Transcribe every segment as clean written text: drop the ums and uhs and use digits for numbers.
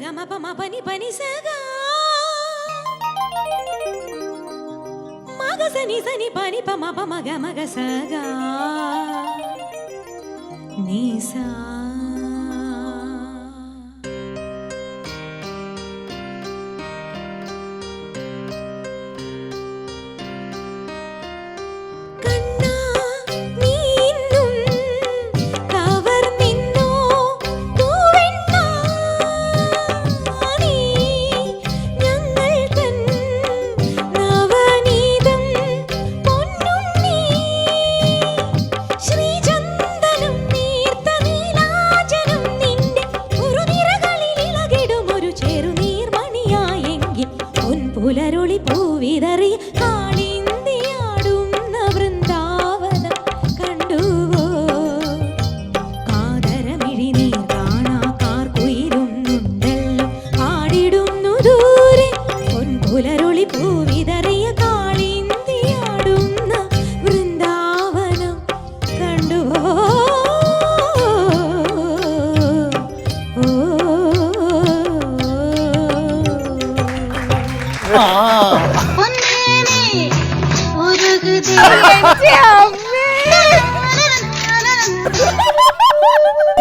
గమ పమ పని పని సగా మగ సని సని పని పమ పమ గమ గ సగా నీసా പുലരുളി പൂവിതറി കാളിന്തിയാടുന്ന വൃന്ദാവനം കണ്ടുവോ കാതരമിഴിനീർ കാണാക്കാർ കുയിലുന്നുണ്ടല്ലോ പാടിടുന്നു ദൂരെ പുലരുളി പൂവിതറിയ കാളിന്തിയാടുന്ന വൃന്ദാവനം കണ്ടുവോ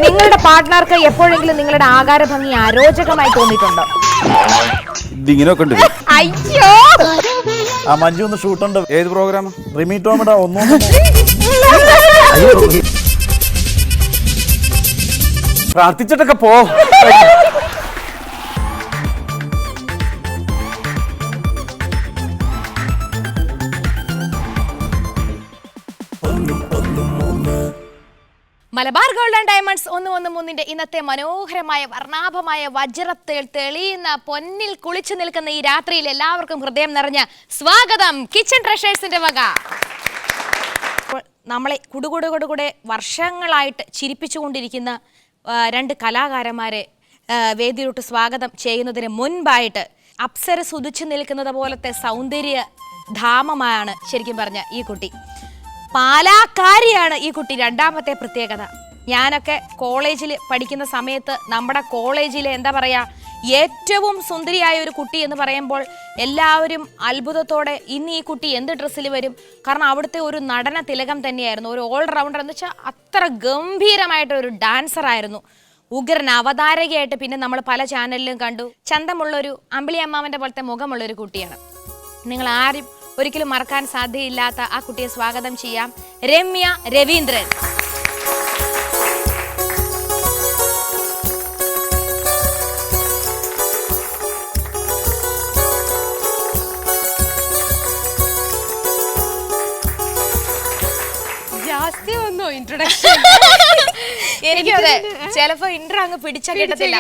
നിങ്ങളുടെ പാർട്ട്ണർക്ക് എപ്പോഴെങ്കിലും നിങ്ങളുടെ ആകാര ഭംഗി അരോചകമായി തോന്നിയിട്ടുണ്ടോ? ഇതിങ്ങനെയൊക്കെ ഉണ്ട്. അയ്യോ ആ മഞ്ജു ഒന്ന് ഷൂട്ടുണ്ട്. ഏത് പ്രോഗ്രാം? റിമി ടോമിയുടെ ഒന്നും പ്രാർത്ഥിച്ചിട്ടൊക്കെ പോ. മലബാർ ഗോൾഡ് ആൻഡ് ഡയമണ്ട്സ് 113 ഇന്നത്തെ മനോഹരമായ വർണ്ണാഭമായ വജ്രത്തിൽ തെളിയുന്ന പൊന്നിൽ കുളിച്ചു നിൽക്കുന്ന ഈ രാത്രിയിൽ എല്ലാവർക്കും ഹൃദയം നിറഞ്ഞ സ്വാഗതം കിച്ചൺ ട്രഷേഴ്സിന്റെ വക. നമ്മളെ കുടുകുടുകൂടെ വർഷങ്ങളായിട്ട് ചിരിപ്പിച്ചുകൊണ്ടിരിക്കുന്ന രണ്ട് കലാകാരന്മാരെ വേദിയിലോട്ട് സ്വാഗതം ചെയ്യുന്നതിന് മുൻപായിട്ട് അപ്സരസ് ഉദിച്ചു നിൽക്കുന്നത് പോലത്തെ സൗന്ദര്യ ധാമമാണ് ശരിക്കും പറഞ്ഞ ഈ കുട്ടി. പാലാക്കാരിയാണ് ഈ കുട്ടി. രണ്ടാമത്തെ പ്രത്യേകത, ഞാനൊക്കെ കോളേജിൽ പഠിക്കുന്ന സമയത്ത് നമ്മുടെ കോളേജിലെ എന്താ പറയുക ഏറ്റവും സുന്ദരിയായ ഒരു കുട്ടി എന്ന് പറയുമ്പോൾ എല്ലാവരും അത്ഭുതത്തോടെ ഇന്ന് ഈ കുട്ടി എന്ത് ഡ്രസ്സിൽ വരും, കാരണം അവിടുത്തെ ഒരു നടന തിലകം തന്നെയായിരുന്നു. ഒരു ഓൾറൗണ്ടർ എന്ന് വെച്ചാൽ അത്ര ഗംഭീരമായിട്ടൊരു ഡാൻസർ ആയിരുന്നു. ഉഗ്രൻ അവതാരകയായിട്ട് പിന്നെ നമ്മൾ പല ചാനലിലും കണ്ടു. ചന്തമുള്ളൊരു അമ്പിളി അമ്മാവൻ്റെ പോലത്തെ മുഖമുള്ളൊരു കുട്ടിയാണ്. നിങ്ങൾ ആരും ഒരിക്കലും മറക്കാൻ സാധ്യതയില്ലാത്ത ആ കുട്ടിയെ സ്വാഗതം ചെയ്യാം. രമ്യ രവീന്ദ്രൻ. ഇൻട്രൊഡക്ഷൻ എനിക്കതെ ചിലപ്പോ ഇൻട്രോ അങ്ങ് പിടിച്ചാൽ കിട്ടത്തില്ല.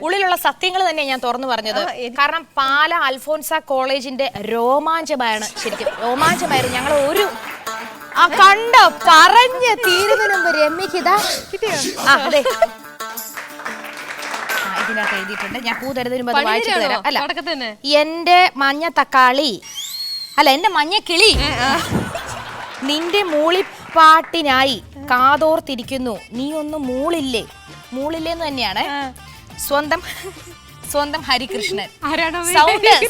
ഉള്ളിലുള്ള സത്യങ്ങൾ തന്നെ ഞാൻ തുറന്നു പറഞ്ഞത്. കാരണം പാല അൽഫോൻസ കോളേജിന്റെ രോമാഞ്ചമാണ്, ശരിക്കും രോമാഞ്ചമായിരുന്നു. ഞങ്ങൾ ഒരു കണ്ടോ പറഞ്ഞ് തീരുന്നതിന് മുമ്പ് രമ്യക്കിതാ അതെ ഇതിനകത്ത് എഴുതിയിട്ടുണ്ട്. ഞാൻ പൂതരുന്നതിന് മുമ്പ് വായിച്ചിട്ട് തരാം. അല്ല, എന്റെ മഞ്ഞ തക്കാളി അല്ല എന്റെ മഞ്ഞ കിളി നിന്റെ മൂളിപ്പാട്ടിനായി കാതോർത്തിരിക്കുന്നു, നീ ഒന്നും മൂളില്ലേന്ന് തന്നെയാണ്. സ്വന്തം ഹരികൃഷ്ണൻ,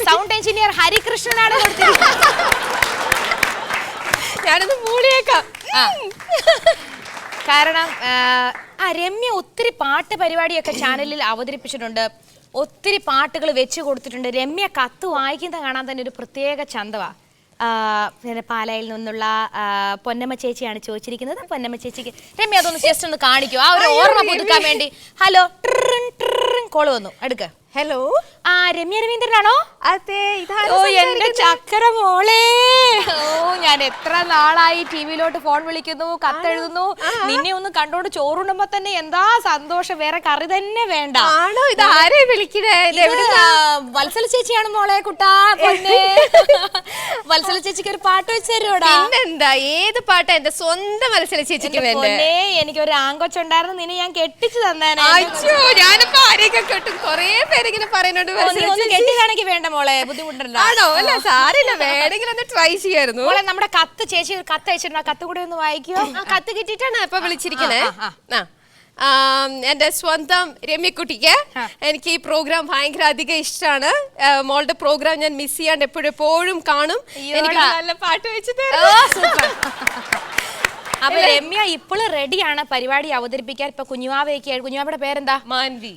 സൗണ്ട് എഞ്ചിനീയർ ഹരികൃഷ്ണനാണ് കൊടുത്തിരിക്കുന്നത്. ഞാനത് മൂളിയേക്കാം. കാരണം രമ്യ ഒത്തിരി പാട്ട് പരിപാടിയൊക്കെ ചാനലിൽ അവതരിപ്പിച്ചിട്ടുണ്ട്, ഒത്തിരി പാട്ടുകൾ വെച്ച് കൊടുത്തിട്ടുണ്ട്. രമ്യ കത്ത് വായിക്കുന്നത് കാണാൻ തന്നെ ഒരു പ്രത്യേക ചന്തവാ. പാലയിൽ നിന്നുള്ള പൊന്നമ്മ ചേച്ചിയാണ് ചോദിച്ചിരിക്കുന്നത്. പൊന്നമ്മ ചേച്ചിക്ക് രമ്യ അതൊന്ന് ജസ്റ്റ് ഒന്ന് കാണിക്കൂ, ആ ഒരു ഓർമ്മ പുതുക്കാൻ വേണ്ടി. ഹലോ, കോള് വന്നു, എടുക്ക. ഹലോ, രമ്യ രവീന്ദ്രനാണോ? അതെ. ഓ എന്റെ ചക്കര മോളെ, ഓ ഞാൻ എത്ര നാളായി ടിവിയിലോട്ട് ഫോൺ വിളിക്കുന്നു, കത്തെഴുതുന്നു. നിന്നെ ഒന്ന് കണ്ടോണ്ട് ചോറുണ്ടുമ്പോ തന്നെ എന്താ സന്തോഷം, വേറെ കറി തന്നെ വേണ്ട. ആണോ? ഇത് ആരെ വിളിക്കണേ? വത്സല ചേച്ചിയാണ് മോളെ. കുട്ടാ പൊന്നെ, വത്സല ചേച്ചിക്ക് ഒരു പാട്ട് വെച്ച് തരുമോടാ? എന്താ, ഏത് പാട്ടാ? എന്റെ സ്വന്തം വത്സല ചേച്ചിക്ക് പൊന്നെ, എനിക്കൊരു ആങ്കൊച്ചുണ്ടായിരുന്നു, നിന്നെ ഞാൻ കെട്ടിച്ചു തന്നേനെ. ഞാനിപ്പോ ആരെയൊക്കെ കെട്ടും, കൊറേ പേരിങ്ങനെ പറയുന്നുണ്ട്. കെട്ടിയാണെങ്കിൽ വേണ്ട മോളെ, ബുദ്ധിമുട്ടുണ്ടോ? ആണോ? അല്ല സാരില്ല, വേണമെങ്കിൽ ഒന്ന് ട്രൈ ചെയ്യായിരുന്നു. മോളെ നമ്മുടെ കത്ത് ചേച്ചി കത്ത് അയച്ചിട്ടുണ്ട്, ആ കത്ത് കൂടെ ഒന്ന് വായിക്കോ. കത്ത് കിട്ടിയിട്ടാണ് ഇപ്പൊ വിളിച്ചിരിക്കണേ. എൻ്റെ സ്വന്തം രമ്യക്കുട്ടിക്ക് എനിക്ക് ഈ പ്രോഗ്രാം ഭയങ്കര അധികം ഇഷ്ടമാണ്. മോളുടെ പ്രോഗ്രാം ഞാൻ മിസ് ചെയ്യാണ്ട് എപ്പോഴും കാണും. എനിക്ക് നല്ല പാട്ട് വെച്ച് അപ്പൊ രമ്യ ഇപ്പോഴും റെഡിയാണ് പരിപാടി അവതരിപ്പിക്കാൻ. ഇപ്പൊ കുഞ്ഞുവാവയൊക്കെ, കുഞ്ഞുവാവയുടെ പേരെന്താ? മാൻവി.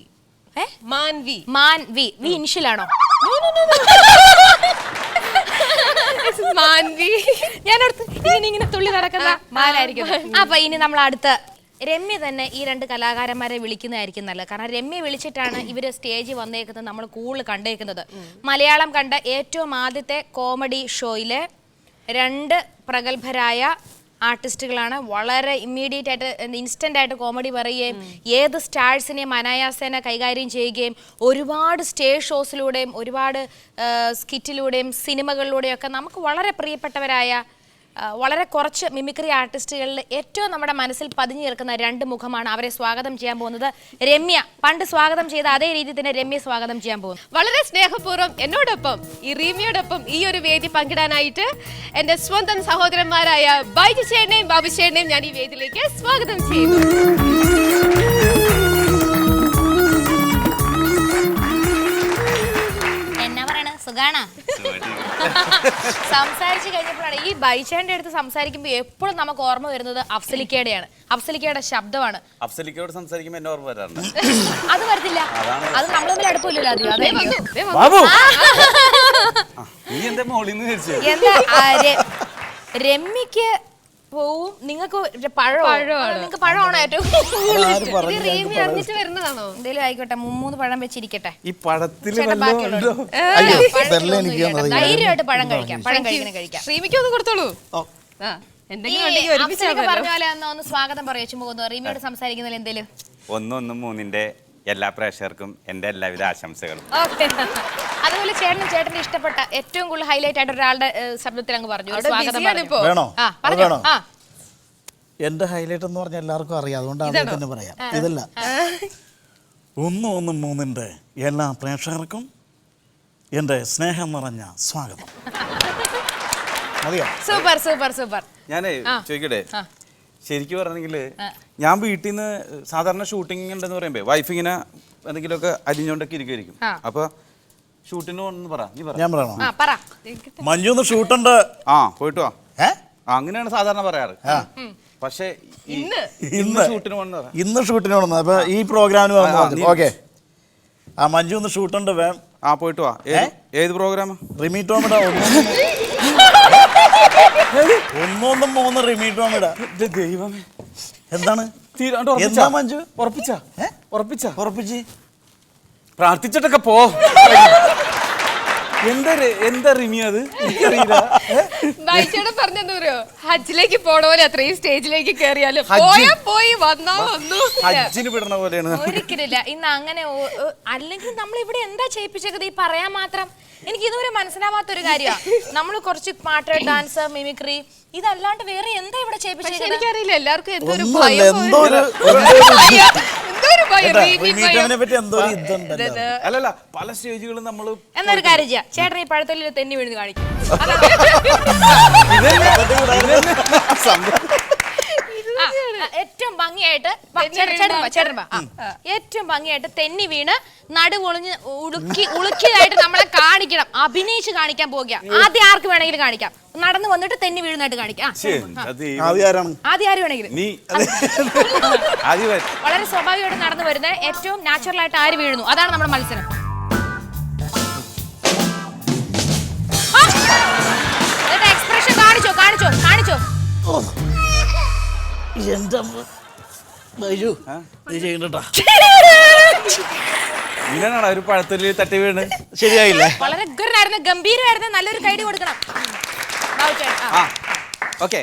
മാൻവി. മാൻവി. വി ഇനിഷ്യലാണോ? മാൻവി. ഞാനടുത്ത് ഇങ്ങനെ തുള്ളി നടക്കുന്ന മാനായിരിക്കും. അപ്പൊ ഇനി നമ്മൾ അടുത്ത രമ്യ തന്നെ ഈ രണ്ട് കലാകാരന്മാരെ വിളിക്കുന്നതായിരിക്കും നല്ലത്. കാരണം രമ്യ വിളിച്ചിട്ടാണ് ഇവര് സ്റ്റേജിൽ വന്നേക്കുന്നത്, നമ്മൾ കൂടുതൽ കണ്ടേക്കുന്നത്. മലയാളം കണ്ട ഏറ്റവും ആദ്യത്തെ കോമഡി ഷോയിലെ രണ്ട് പ്രഗത്ഭരായ ആർട്ടിസ്റ്റുകളാണ്. വളരെ ഇമ്മീഡിയറ്റ് ആയിട്ട് ഇൻസ്റ്റന്റ് ആയിട്ട് കോമഡി പറയുകയും ഏത് സ്റ്റാഴ്സിനെയും അനായാസേന കൈകാര്യം ചെയ്യുകയും ഒരുപാട് സ്റ്റേജ് ഷോസിലൂടെയും ഒരുപാട് സ്കിറ്റിലൂടെയും സിനിമകളിലൂടെയും ഒക്കെ നമുക്ക് വളരെ പ്രിയപ്പെട്ടവരായ വളരെ കുറച്ച് മിമിക്രി ആർട്ടിസ്റ്റുകളിൽ ഏറ്റവും നമ്മുടെ മനസ്സിൽ പതിഞ്ഞു നിൽക്കുന്ന രണ്ട് മുഖമാണ്. അവരെ സ്വാഗതം ചെയ്യാൻ പോകുന്നത് രമ്യ. പണ്ട് സ്വാഗതം ചെയ്ത അതേ രീതിയിൽ തന്നെ രമ്യ സ്വാഗതം ചെയ്യാൻ പോകുന്നു. വളരെ സ്നേഹപൂർവ്വം എന്നോടൊപ്പം ഈ റീമിയോടൊപ്പം ഈ ഒരു വേദി പങ്കിടാനായിട്ട് എൻ്റെ സ്വന്തം സഹോദരന്മാരായ ബൈജു ചേട്ടനെയും ബാബു ചേട്ടനെയും ഞാൻ ഈ വേദിയിലേക്ക് സ്വാഗതം ചെയ്യുന്നു. എന്നാ പറയണ? സുഖാണോ? സംസാരിച്ചു കഴിഞ്ഞപ്പോഴാണ് ഈ ബൈചാന്റെ അടുത്ത് സംസാരിക്കുമ്പോൾ എപ്പോഴും നമുക്ക് ഓർമ്മ വരുന്നത് അഫ്സലിക്കയുടെയാണ്. അഫ്സലിക്കയുടെ ശബ്ദമാണ്. അഫ്സലിക്കയോട് സംസാരിക്കുമ്പോൾ എന്നെ ഓർമ്മ വരാറുണ്ട്. അത് വരത്തില്ല, അത് നമ്മൾ തമ്മിൽ അടുപ്പില്ലല്ലോ. അധികം എന്താ രമ്യക്ക് പോവും. നിങ്ങൾക്ക് നിങ്ങൾക്ക് പഴമാണോ ഏറ്റവും വരുന്നതാണോ? എന്തേലും ആയിക്കോട്ടെ, 3 പഴം വെച്ചിരിക്കട്ടെ. ഈ പഴത്തിൽ ധൈര്യമായിട്ട് പഴം കഴിക്കാം. പഴം കഴിക്കാം. ശ്രീമിക്ക് ഒന്ന് കൊടുത്തോളൂ. പറഞ്ഞ പോലെ ഒന്ന് സ്വാഗതം പറയോ? ചുമ്മാ റീമിയോട് സംസാരിക്കുന്നതിൽ എന്തേലും 113-ന്റെ എല്ലാ പ്രേക്ഷകർക്കും എന്റെ എല്ലാവിധ ആശംസകളും. അതുപോലെ ചേട്ടന്റെ ഇഷ്ടപ്പെട്ട ഏറ്റവും കൂടുതൽ ഹൈലൈറ്റ് ആയിട്ട് ഒരാളുടെ ശബ്ദത്തിൽ അങ്ങ് പറഞ്ഞു. എന്റെ ഹൈലൈറ്റ് എന്ന് പറഞ്ഞാൽ എല്ലാവർക്കും അറിയാം, അതുകൊണ്ടാണ് തന്നെ പറയാം. ഇതല്ല, 113-ന്റെ എല്ലാ പ്രേക്ഷകർക്കും എന്റെ സ്നേഹം നിറഞ്ഞ സ്വാഗതം. Super super super. ഞാനേ ചോദിക്കട്ടെ, ശരിക്കും പറഞ്ഞെങ്കിൽ ഞാൻ വീട്ടിൽ നിന്ന് സാധാരണ ഷൂട്ടിംഗ് ഉണ്ടെന്ന് പറയുമ്പോ വൈഫ് ഇങ്ങനെ എന്തെങ്കിലുമൊക്കെ അരിഞ്ഞോണ്ടൊക്കെ ഇരിക്കും. അപ്പൊ ഷൂട്ടിന് പോണെന്ന് പറ. ഞാൻ പറയണോ? മഞ്ജുന്ന് ഷൂട്ടുണ്ട്. പോയിട്ട് വാ. അങ്ങനെയാണ് സാധാരണ പറയാറ്. പക്ഷേ ഇന്ന് ഷൂട്ടിന് പോകണം. അപ്പൊ ഈ പ്രോഗ്രാമിന് ഓക്കെ. മഞ്ജുന്ന് ഷൂട്ടുണ്ട് വേണം. പോയിട്ട് വാ. ഏത് പ്രോഗ്രാം? റിമി ടോമിയുടെ 113 റിമി ടോമിയുടെ. ദൈവമേ, എന്താണ് എന്താ മഞ്ജു? ഉറപ്പിച്ച് പ്രാർത്ഥിച്ചിട്ടൊക്കെ പോ. എന്താ റിമി? അത് ബൈച്ചോടെ പറഞ്ഞെന്താ പറയോ, ഹജ്ജിലേക്ക് പോണ പോലെ അത്രയും സ്റ്റേജിലേക്ക് കയറിയാലും പോയി വന്നാ വന്നു. ഹജ്ജിന് വിടണ പോലെയാണ്. ഒരിക്കലില്ല. ഇന്ന് അങ്ങനെ അല്ലെങ്കിൽ നമ്മൾ ഇവിടെ എന്താ ചെയ്യിപ്പിച്ചത് ഈ പറയാൻ മാത്രം? എനിക്ക് ഇതുവരെ മനസ്സിലാവാത്തൊരു കാര്യമാണ്. നമ്മൾ കുറച്ച് പാട്ട്, ഡാൻസ്, മിമിക്രി, ഇതല്ലാണ്ട് വേറെ എന്താ ഇവിടെ ചെയ്യിപ്പിച്ചത്? എനിക്കറിയില്ല. എല്ലാവർക്കും അല്ലല്ല, പല സ്റ്റേജുകളും നമ്മള്. എന്നൊരു കാര്യം ചെയ്യാം, ചേട്ടൻ ഈ പഴത്തൊല്ലിൽ തെന്നി വീഴുന്ന് കാണിക്കും. ഏറ്റവും ഭംഗിയായിട്ട് ഏറ്റവും ഭംഗിയായിട്ട് തെന്നി വീണ് നടുവൊളിഞ്ഞ് ഉളുക്കിയതായിട്ട് നമ്മളെ കാണിക്കണം, അഭിനയിച്ച് കാണിക്കാൻ പോകുക. ആദ്യം ആർക്ക് വേണമെങ്കിലും കാണിക്കാം. നടന്നു വന്നിട്ട് തെന്നി വീഴുന്നതായിട്ട് കാണിക്കാം. ആദ്യം ആര് വേണമെങ്കിലും. വളരെ സ്വാഭാവികമായിട്ട് നടന്നു വരുന്ന ഏറ്റവും നാച്ചുറൽ ആയിട്ട് ആര് വീഴുന്നു, അതാണ് നമ്മുടെ മത്സരം. എക്സ്പ്രഷൻ കാണിച്ചോ. ഇങ്ങനെയാണോ ഒരു പഴത്തൊല്ലി തട്ടി വീണ്? ശരിയായില്ലേ? വളരെ ഗംഭീരമായിരുന്നു. നല്ലൊരു കൈഡി കൊടുക്കണം. ഓക്കെ.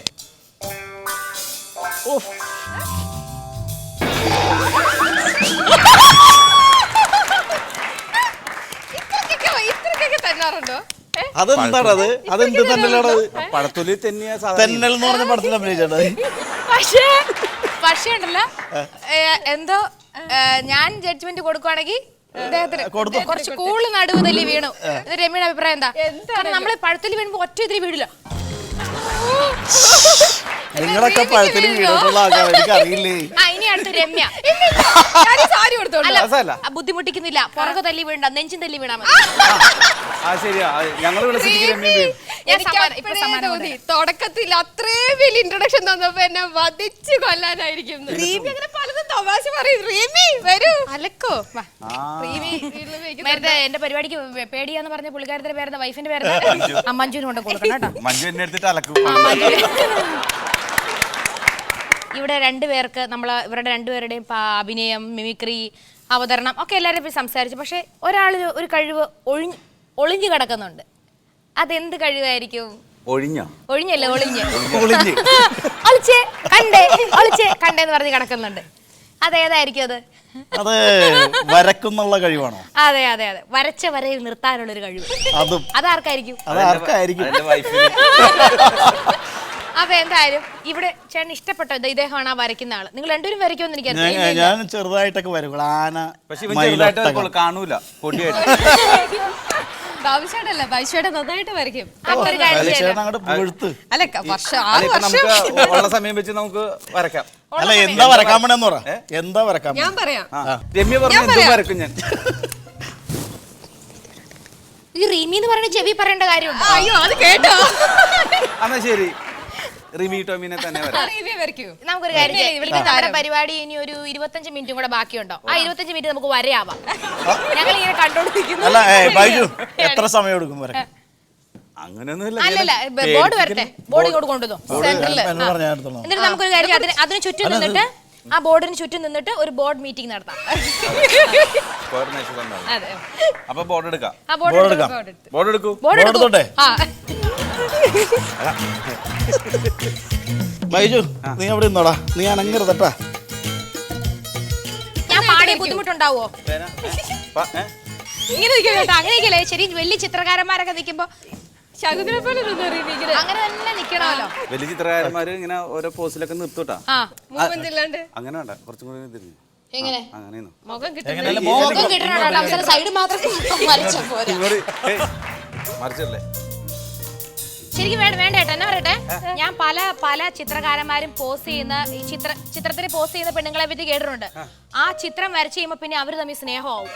ഇത്രക്കൊക്കെ തന്നാറുണ്ടോ? അതെന്താണത്? അതെന്ത് തന്നലാണത്? പഴത്തൊല്ലി തെന്നിയ തെന്നൽ എന്ന് പറഞ്ഞ പടത്തിൽ അഭിനയിച്ചത്. പക്ഷേ ഉണ്ടല്ലോ, എന്തോ ഞാൻ ജഡ്ജ്മെന്റ് കൊടുക്കുവാണെങ്കിൽ കുറച്ച് കൂടുതൽ നടുവ് തല്ലി വീണു. രമ്യയുടെ അഭിപ്രായം എന്താ? കാരണം നമ്മള് പഴത്തൊല്ലി വീണുമ്പോ ഒറ്റ ഇതിരി വീടില്ല. നിങ്ങളൊക്കെ പഴത്തൊല്ലി വീണിട്ടുള്ള ആൾക്കാർ എനിക്കറിയില്ലേ. ഇനി അടുത്ത് രമ്യ. ഞാൻ ഈ സാരി കൊടുത്തോളൂ. അല്ല, അതല്ല. ബുദ്ധിമുട്ടിക്കുന്നില്ല. പുറകെ തല്ലി വീണ്ട, നെഞ്ചും തല്ലി വീണാ മതി. ആ ശരിയാ, ഞങ്ങൾ വിളിച്ചിട്ട് രമ്യ ഞാൻ എനിക്ക് സമ്മാനം- ഇപ്പൊ അപ്പഴേ സമ്മാനം തോന്നി തുടക്കത്തിൽ അത്രയും വലിയ ഇൻട്രൊഡക്ഷൻ തന്നപ്പോ എന്നെ വധിച്ചു കൊല്ലാനായിരിക്കും. റീമി അങ്ങനെ പലതും തമാശ പറയും. റീമി വരൂ അലക്കോ. വാ. റീമി വീട്ടില് വെക്കുന്ന നേരത്തെ എന്റെ പരിപാടിക്ക് പേടിയാന്ന് പറഞ്ഞ പുള്ളിക്കാരത്തിന്റെ പേരെന്താ, വൈഫിന്റെ പേരെന്താ? മഞ്ജുവിന് കൊണ്ട് കൊടുക്കണം കേട്ടോ. മഞ്ജു എന്നെ എടുത്തിട്ട് അലക്കും. ഇവിടെ രണ്ടുപേർക്ക് ഇവരുടെ രണ്ടുപേരുടെയും അഭിനയം, മിമിക്രി, അവതരണം ഒക്കെ എല്ലാവരും പോയി സംസാരിച്ചു. പക്ഷെ ഒരാളിന് ഒരു കഴിവ് ഒളിഞ്ഞു കിടക്കുന്നുണ്ട്. അതെന്ത് കഴിവായിരിക്കും? ഒഴിഞ്ഞല്ലേ, ഒളിഞ്ഞ് ഒളിച്ചേ കണ്ടേന്ന് പറഞ്ഞ് കിടക്കുന്നുണ്ട്. അതേതായിരിക്കും അത്? അത് വരക്കുന്നുള്ള കഴിവാണോ? അതെ അതെ അതെ, വരച്ച വരയിൽ നിർത്താനുള്ള ഒരു കഴിവ്. അതാർക്കായിരിക്കും? അതാർക്കായിരിക്കും? അപ്പൊ എന്തായാലും ഇവിടെ ചേട്ടൻ ഇഷ്ടപ്പെട്ട ഇദ്ദേഹമാണ് ആ വരയ്ക്കുന്ന ആള്. നിങ്ങൾ രണ്ടുപേരും വരയ്ക്കുമെന്ന് എനിക്കറിയാം. ഞാൻ ചെറുതായിട്ടൊക്കെ വരും. ആന, പക്ഷെ ഇവൻ ചെറുതായിട്ട് കാണൂല, പൊടിയായിട്ട്. ഭവിഷ്യേട്ടല്ല, ഭവിഷ്യേട്ടൻ നന്നായിട്ട് വരയ്ക്കും. അപ്പൊ ഒരു കാര്യം ചെയ്യാം. ചേട്ടൻ അങ്ങോട്ട് പുഴുത്ത്. അല്ല അല്ല, ഇപ്പൊ നമുക്ക് ഉള്ള സമയം വെച്ച് നമുക്ക് വരയ്ക്കാം. അല്ല, എന്താ വരക്കാൻ വേണമെന്ന് പറ. എന്താ വരക്കാൻ? ഞാൻ പറയാം. രമ്യ പറഞ്ഞു എന്തും വരക്കും ഞാൻ. ഈ റീമി എന്ന് പറയുന്ന ചെവി പറയേണ്ട കാര്യമുണ്ട്. അയ്യോ, അത് കേട്ടോ. എന്നാ ശരി, റിമി ടോമിനെ തന്നെ വരാം. റീമി വരയ്ക്കൂ. നമുക്കൊരു കാര്യം ചെയ്യാം. ഇനി നമ്മുടെ പരിപാടി ഇനി ഒരു 25 മിനിറ്റും കൂടെ ബാക്കിയുണ്ടോ? ആ 25 മിനിറ്റ് നമുക്ക് വരയാവാം. ഞങ്ങൾ ഇങ്ങനെ കണ്ടോണ്ടിരിക്കുന്നു. അല്ല, ബൈജു എത്ര സമയം എടുക്കും വരക്കാൻ? അങ്ങനെയൊന്നുമില്ല. അല്ലല്ല, ബോർഡ് വരട്ടെ. ബോർഡ് ഇങ്ങോട്ട് കൊണ്ടുവന്നു സെന്ററിൽ. എന്ന് പറഞ്ഞാൽ എടുത്തോളാം. എന്നിട്ട് നമുക്കൊരു കാര്യം അതിന് ചുറ്റും നിന്നിട്ട്, ആ ബോർഡിന് ചുറ്റും നിന്നിട്ട് ഒരു ബോർഡ് മീറ്റിംഗ് നടത്താം. അതെ, അപ്പൊ ബോർഡ് എടുക്കാം. ആ ബോർഡ് എടുക്കാം. ബോർഡ് എടുക്കൂ. ബോർഡ് എടുത്തോട്ടെ? ആ ബൈജു, നീ അവിടെ നിന്നോടാ. നീ അനങ്ങരുതട്ടാ. ഞാൻ പാടിയ ബുദ്ധിമുട്ടുണ്ടാവോ? ഇങ്ങനെ നിൽക്കും കേട്ടോ. അങ്ങനെയൊക്കെയല്ലേ ശരി. വലിയ ചിത്രകാരന്മാരൊക്കെ നിൽക്കുമ്പോ ശകുതിനെ പോലെ അങ്ങനെ തന്നെ നിക്കണമല്ലോ. വലിയ ചിത്രകാരന്മാര് ഇങ്ങനെ ഓരോ പോസ്റ്റിലൊക്കെ നിർത്തൂട്ടാ. മൂവ്മെന്റ് ഇല്ലാണ്ട് അങ്ങനെ വേണ്ട, കുറച്ചും കൂടി തിരിഞ്ഞു. എങ്ങനെ അങ്ങനെയൊന്നും മുഖം മുഖം കിട്ടണോ? സൈഡ് മാത്രം വരച്ച പോരാ. മറിച്ചല്ലേ? ശരിക്കും വേണ്ട ഏട്ടാ. എന്നാ പറയട്ടെ, ഞാൻ പല ചിത്രകാരന്മാരും പോസ്റ്റ് ചെയ്യുന്ന ഈ ചിത്രത്തിൽ പോസ്റ്റ് ചെയ്യുന്ന പെണ്ണുങ്ങളെ പറ്റി കേട്ടിട്ടുണ്ട്. ആ ചിത്രം വരച്ചു കഴിയുമ്പോ പിന്നെ അവര് തമ്മിൽ സ്നേഹമാവും.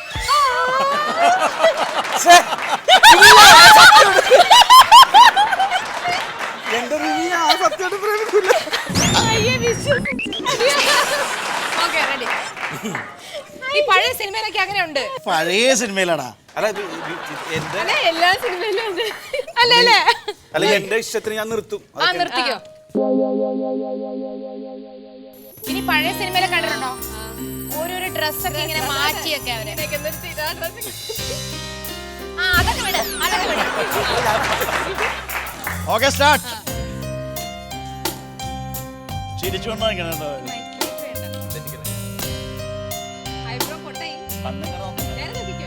ഈ പഴയ സിനിമയിലൊക്കെ അങ്ങനെ ഉണ്ട്. പഴയ സിനിമയിലാടാ. അല്ല, എല്ലാ സിനിമയിലും ഉണ്ട്. അല്ല, എന്റെ ഇഷ്ടത്തിന് ഞാൻ നിർത്തും. നിർത്തിക്കോ. ഇനി പഴയ സിനിമയിലെ കണ്ടിട്ടുണ്ടോ? ഓരോരോ ഡ്രസ്സൊക്കെ ഇങ്ങനെ മാറ്റിയൊക്കെ അവരെ. അതൊക്കെ വിട്. Okay, start. ചിരിച്ചുകൊണ്ടാണ് ഐബ്രോ പൊട്ടായി. നേരെ നോക്കിക്കോ.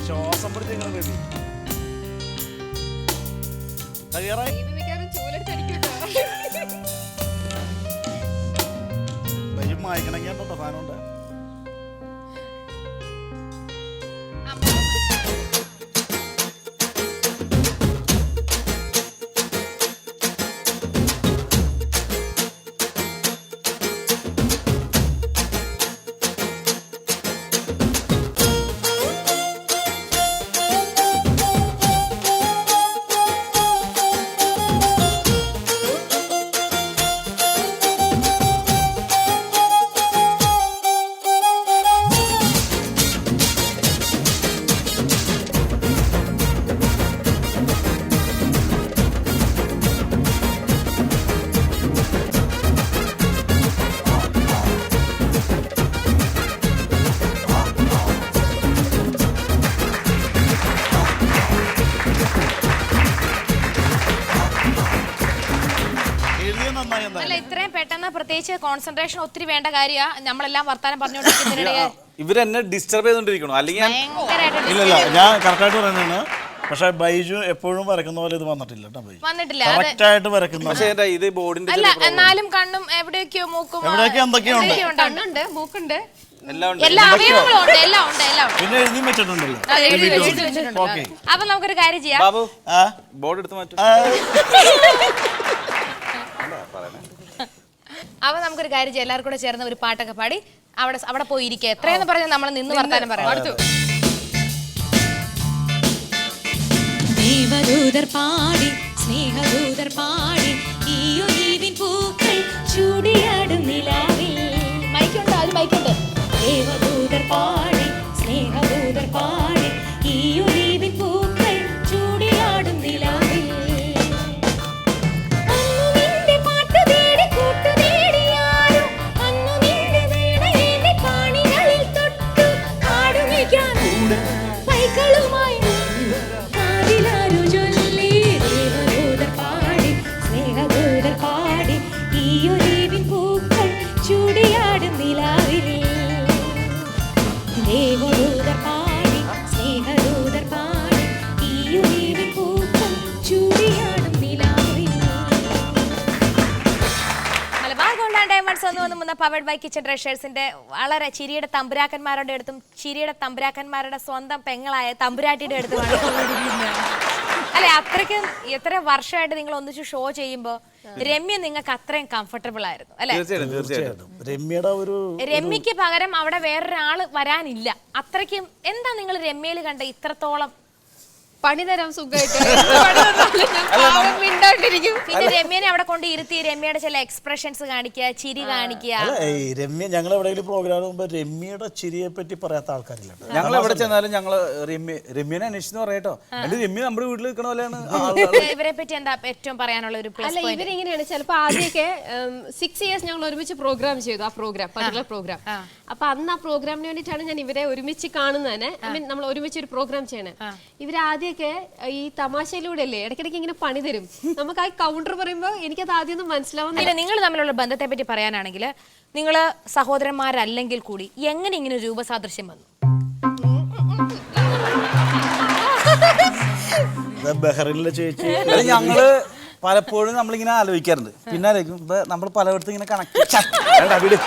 ശ്വാസം പിടിച്ച് ഇത് മിക്കവാറും ചൂലെടുത്തടിക്കൂട്ടോ. ബൈജു വായിക്കണമെങ്കിൽ കേട്ടോ സാധനമുണ്ട്. പെട്ടെന്ന് പ്രത്യേകിച്ച് കോൺസെൻട്രേഷൻ ഒത്തിരി വേണ്ട കാര്യമാണ്. നമ്മളെല്ലാം വർത്താനം പറഞ്ഞുകൊണ്ടിരിക്കുന്നതിനിടെ ഇവരെന്നെ ഡിസ്റ്റർബ് ചെയ്തോണ്ടിരിക്കണോ അല്ലെങ്കിൽ ഭയങ്കരമായിട്ട് ഇല്ലല്ല ഞാൻ കറക്റ്റായിട്ട് പറയുന്നതാണ്. പക്ഷെ ബൈജു എപ്പോഴും വരക്കുന്ന പോലെ ഇത് വന്നിട്ടില്ല കേട്ടോ. ബൈജു വന്നിട്ടില്ല. കറക്റ്റ് ആയിട്ട് വരക്കുന്ന പക്ഷേ ഇത് ബോർഡിന്റെ അല്ല എന്നാലും കണ്ണും എവിടെയൊക്കെയോ മൂക്കും എവിടെയൊക്കെ എന്തൊക്കെയുണ്ട്. കണ്ണുണ്ട്, മൂക്കുണ്ട്, എല്ലാം ഉണ്ട്. എല്ലാ അവയവങ്ങളും ഉണ്ട്. എല്ലാം ഉണ്ട്. എല്ലാം ഉണ്ട്. പിന്നെ എഴുതി വെച്ചിട്ടുണ്ടല്ലോ. എഴുതി വെച്ചിട്ടുണ്ട്. ഓക്കെ അപ്പൊ നമുക്കൊരു കാര്യം ചെയ്യാം. ബാബു ആ ബോർഡ് എടുത്ത് മാറ്റും. അപ്പൊ നമുക്കൊരു കാര്യം ചെയ്യാം. എല്ലാവർക്കും കൂടെ ചേർന്ന് ഒരു പാട്ടൊക്കെ പാടി അവിടെ പോയി ഇരിക്കുക. എത്രയെന്ന് പറഞ്ഞാൽ നമ്മൾ നിന്ന് വർത്താനം പറയാം. അടുത്തു ദേവദൂതർ പാടി സ്നേഹദൂതർ പാടി ഈ ഒലിവിൻ പൂക്കൾ ചൂടിയാടും നിലാവിൽ. മൈക്കുണ്ട്. അത് മൈക്കുണ്ട്. ദേവദൂതർ പാടി സ്നേഹദൂതർ പാടി ഈ ഒലിവിൻ പൂക്കൾ ചൂടിയാടും നിലാവിൽ. അന്നു നിന്റെ പാട്ടു തേടി കൂട്ടു തേടിയാരും അന്നു നിന്റെ വീണയുടെ പാണികളിൽ തൊട്ടു പാടുമിക്കാൻ പൈകളുമായി കാതിലാരു ചൊല്ലി. ദേവദൂതർ പാടി സ്നേഹദൂതർ പാടി ഈ ഒലിവിൻ പൂക്കൾ ചൂടിയാടും നിലാവിൽ. ദേവദൂതർ പാടി സ്നേഹദൂതർ പാടി ഈ ഒലിവിൻ പൂക്കൾ ചൂടിയാടും നിലാവിൽ. മലബാർ ഗോൾഡ് ആൻഡ് ഡയമണ്ട്സ് വന്ന് പവർഡ് ബൈ കിച്ചൺ ട്രഷേഴ്സിന്റെ വളരെ ചിരിയുടെ തമ്പുരാക്കന്മാരുടെ അടുത്തും ചിരിയുടെ തമ്പുരാക്കന്മാരുടെ സ്വന്തം പെങ്ങളായ തമ്പുരാട്ടിയുടെ അടുത്തുമാണ് അല്ലെ. അത്രയ്ക്കും എത്ര വർഷമായിട്ട് നിങ്ങൾ ഒന്നിച്ച് ഷോ ചെയ്യുമ്പോ രമ്യ നിങ്ങൾക്ക് അത്രയും കംഫർട്ടബിൾ ആയിരുന്നു അല്ലെ? തീർച്ചയായിട്ടും. രമ്യയുടെ ഒരു രമ്യക്ക് പകരം അവിടെ വേറൊരാള് വരാനില്ല. അത്രയ്ക്കും എന്താ നിങ്ങൾ രമ്യയിൽ കണ്ട ഇത്രത്തോളം? പണി തരാം സുഖമായിട്ട്. മിണ്ടാണ്ടിരിക്കും. പിന്നെ രമ്യനെ അവിടെ കൊണ്ട് ഇരുത്തി രമ്യയുടെ ചില എക്സ്പ്രഷൻസ് കാണിക്കുക, ചിരി കാണിക്കുക. അല്ല രമ്യ ഞങ്ങൾ എവിടെയെങ്കിലും പ്രോഗ്രാം പോകുമ്പോ രമ്യയുടെ ചിരിയെ പറ്റി പറയാത്ത ആൾക്കാരില്ല. ഞങ്ങൾ എവിടെ ചെന്നാലും ഞങ്ങള് രമ്യനെ അന്വേഷിച്ചു പറയട്ടോ. എന്റെ രമ്യ നമ്മുടെ വീട്ടിൽ നിൽക്കണ പോലെയാണ്. ഇവരെ പറ്റി എന്താ ഏറ്റവും പറയാനുള്ള ഒരു പ്ലസ് അല്ല പോയിന്റ്? ഇവരെങ്ങനെയാണ് ചിലപ്പോ ആദ്യമൊക്കെ 6 years ഞങ്ങൾ ഒരുമിച്ച് പ്രോഗ്രാം ചെയ്തു. ആ പ്രോഗ്രാം പർട്ടിക്കുലർ പ്രോഗ്രാം. അപ്പൊ അന്ന് ആ പ്രോഗ്രാമിന് വേണ്ടിയിട്ടാണ് ഞാൻ ഇവരെ ഒരുമിച്ച് കാണുന്നതിന്. ഐ മീൻ നമ്മൾ ഒരുമിച്ച് ഒരു പ്രോഗ്രാം ചെയ്യണേ. ഇവര് ആദ്യമൊക്കെ ഈ തമാശയിലൂടെ അല്ലേ ഇടയ്ക്കിടയ്ക്ക് ഇങ്ങനെ പണി തരും. നമുക്ക് ആ കൗണ്ടർ പറയുമ്പോ എനിക്കത് ആദ്യം ഒന്നും മനസ്സിലാവുന്നില്ല. പിന്നെ നിങ്ങൾ തമ്മിലുള്ള ബന്ധത്തെ പറ്റി പറയാനാണെങ്കിൽ നിങ്ങൾ സഹോദരന്മാരല്ലെങ്കിൽ കൂടി എങ്ങനെ ഇങ്ങനെ ഒരു രൂപസാദൃശ്യം വന്നു? ബഹ്റിനിലെ ചേച്ചി അല്ല ഞങ്ങള് പലപ്പോഴും നമ്മളിങ്ങനെ ആലോചിക്കാറുണ്ട്. പിന്നെ ആലോചിക്കും ഇപ്പൊ നമ്മൾ പലയിടത്തും ഇങ്ങനെ കണക്ട് വീട്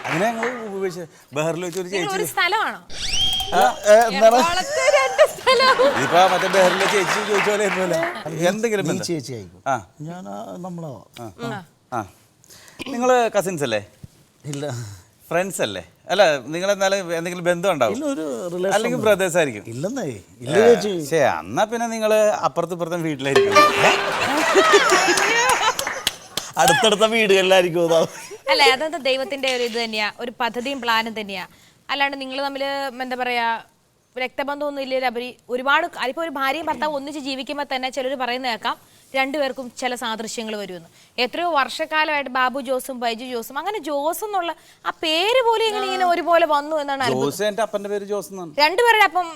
അങ്ങനെ ഞങ്ങൾ ഉപയോഗിച്ച് ബഹറിൽ വെച്ച് ഒരു നിങ്ങൾ ചേച്ചി ഒരു സ്ഥലമാണോ? ഇപ്പൊ മറ്റേ ബഹറിലെ ചേച്ചി ചോദിച്ച പോലെ എന്തെങ്കിലും നീ ബന്ധം? ചേച്ചി ആയിക്കോ. ആ ഞാൻ നമ്മളോ ആ നിങ്ങള് കസിൻസ് അല്ലേ? ഇല്ല ഫ്രണ്ട്സ് അല്ലേ? അല്ല നിങ്ങൾ എന്നാലും എന്തെങ്കിലും ബന്ധം ഉണ്ടാവും ഇല്ല ഒരു റിലേഷൻ അല്ലെങ്കിൽ ബ്രദേഴ്സ് ആയിരിക്കും. ഇല്ലെന്നേ ഇല്ല ചേച്ചി. ശേ എന്നാ പിന്നെ നിങ്ങള് അപ്പുറത്തും ഇപ്പുറത്തും വീട്ടിലായിരിക്കും. അടുത്തടുത്ത വീടുകളിലായിരിക്കും. അല്ല അതെന്താ ദൈവത്തിന്റെ ഒരു ഇത് തന്നെയാ, ഒരു പദ്ധതിയും പ്ലാനും തന്നെയാ. അല്ലാണ്ട് നിങ്ങൾ തമ്മിൽ എന്താ പറയാ രക്തബന്ധമൊന്നും ഇല്ലേ? ഒരുപാട് അതിപ്പോ ഒരു ഭാര്യയും ഭർത്താവ് ഒന്നിച്ച് ജീവിക്കുമ്പോൾ തന്നെ ചിലർ പറയുന്ന കേൾക്കാം രണ്ടുപേർക്കും ചില സാദൃശ്യങ്ങൾ വരുമെന്ന്. എത്രയോ വർഷക്കാലമായിട്ട് ബാബു ജോസും ബൈജു ജോസും അങ്ങനെ ജോസ് എന്നുള്ള ആ പേര് പോലും ഇങ്ങനെ ഒരുപോലെ വന്നു എന്നാണ് ജോസ് എന്റെ അപ്പന്റെ പേര് ജോസ് എന്നാണ്. രണ്ടുപേരുടെ അപ്പം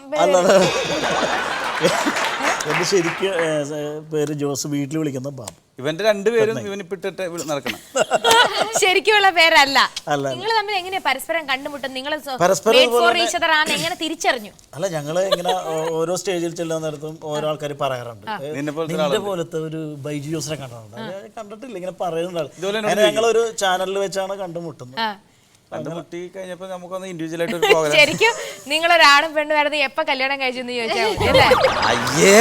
എന്റെ ശരിക്കും പേര് ജോസ്, വീട്ടിൽ വിളിക്കുന്ന ബാബു. ഇവന്റെ രണ്ടുപേരും ഇവനിപ്പിട്ടിട്ട് നടക്കണം. ശരിക്കുള്ള പേരല്ല. അല്ല. നിങ്ങൾ തമ്മിൽ എങ്ങനെയാ പരസ്പരം കണ്ടുമുട്ടും? നിങ്ങൾ പരസ്പരം എങ്ങനെ തിരിച്ചറിഞ്ഞു? അല്ല ഞങ്ങള് ഇങ്ങനെ ഓരോ സ്റ്റേജിൽ ചെല്ലുന്ന നേരത്തും ഓരോ ആൾക്കാർ പറയാറുണ്ട് നിന്റെ പോലത്തെ ഒരു ബൈജു ജോസിനെ കണ്ടിട്ടുണ്ട്. കണ്ടിട്ടില്ല, ഇങ്ങനെ പറയുന്നുണ്ട്. ഞങ്ങളൊരു ചാനലിൽ വെച്ചാണ് കണ്ടുമുട്ടുന്നത്. കണ്ടുമുട്ടി കഴിഞ്ഞപ്പോ നമുക്കൊന്ന് ഇൻഡിവിജ്വൽ ആയിട്ട് ഒരു പ്രോഗ്രാം. ശരിക്കും നിങ്ങളൊരാണും പെണ്ണും വരുന്നത് എപ്പ കല്യാണം കഴിച്ചെന്ന് ചോദിച്ചാൽ മതി അല്ലേ? അയ്യേ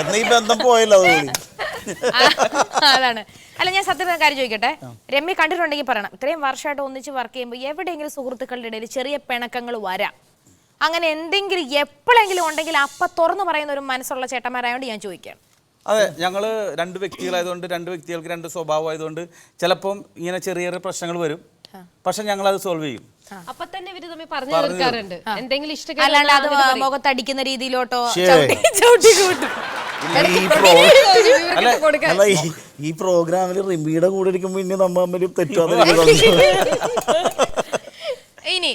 എന്നാ ഈ ബന്ധം പോയല്ലോ അതുകൂടി. അതാണ്. അല്ല ഞാൻ സത്യം കാര്യം ചോദിക്കട്ടെ, രമ്യ കണ്ടിട്ടുണ്ടെങ്കിൽ പറയണം. ഇത്രയും വർഷമായിട്ട് ഒന്നിച്ച് വർക്ക് ചെയ്യുമ്പോൾ എവിടെയെങ്കിലും സുഹൃത്തുക്കളുടെ ഇടയിൽ ചെറിയ പിണക്കങ്ങൾ വരാം, അങ്ങനെ എന്തെങ്കിലും എപ്പോഴെങ്കിലും ഉണ്ടെങ്കിൽ അപ്പൊ തുറന്നു പറയുന്ന ഒരു മനസ്സുള്ള ചേട്ടന്മാരായോണ്ട് ഞാൻ ചോദിക്കുകയാണ്. അതെ, ഞങ്ങള് രണ്ട് വ്യക്തികളായതുകൊണ്ട് രണ്ട് വ്യക്തികൾക്ക് രണ്ട് സ്വഭാവം ആയതുകൊണ്ട് ചിലപ്പം ഇങ്ങനെ ചെറിയ ചെറിയ പ്രശ്നങ്ങൾ വരും. പക്ഷെ ഞങ്ങൾ അത് സോൾവ് ചെയ്യും. അപ്പൊ തന്നെ ഇവര് തമ്മിൽ പറഞ്ഞു തീർക്കാറുണ്ട്. എന്തെങ്കിലും അല്ലാണ്ട് അത് മുഖത്തടിക്കുന്ന രീതിയിലോട്ടോ ചവിട്ടി കൂട്ടും. അല്ല ഈ പ്രോഗ്രാമിൽ റിമിയുടെ കൂടെ ഇരിക്കുമ്പോ ഇനി നമ്മ തമ്മിൽ തെറ്റാതെ. ഇനി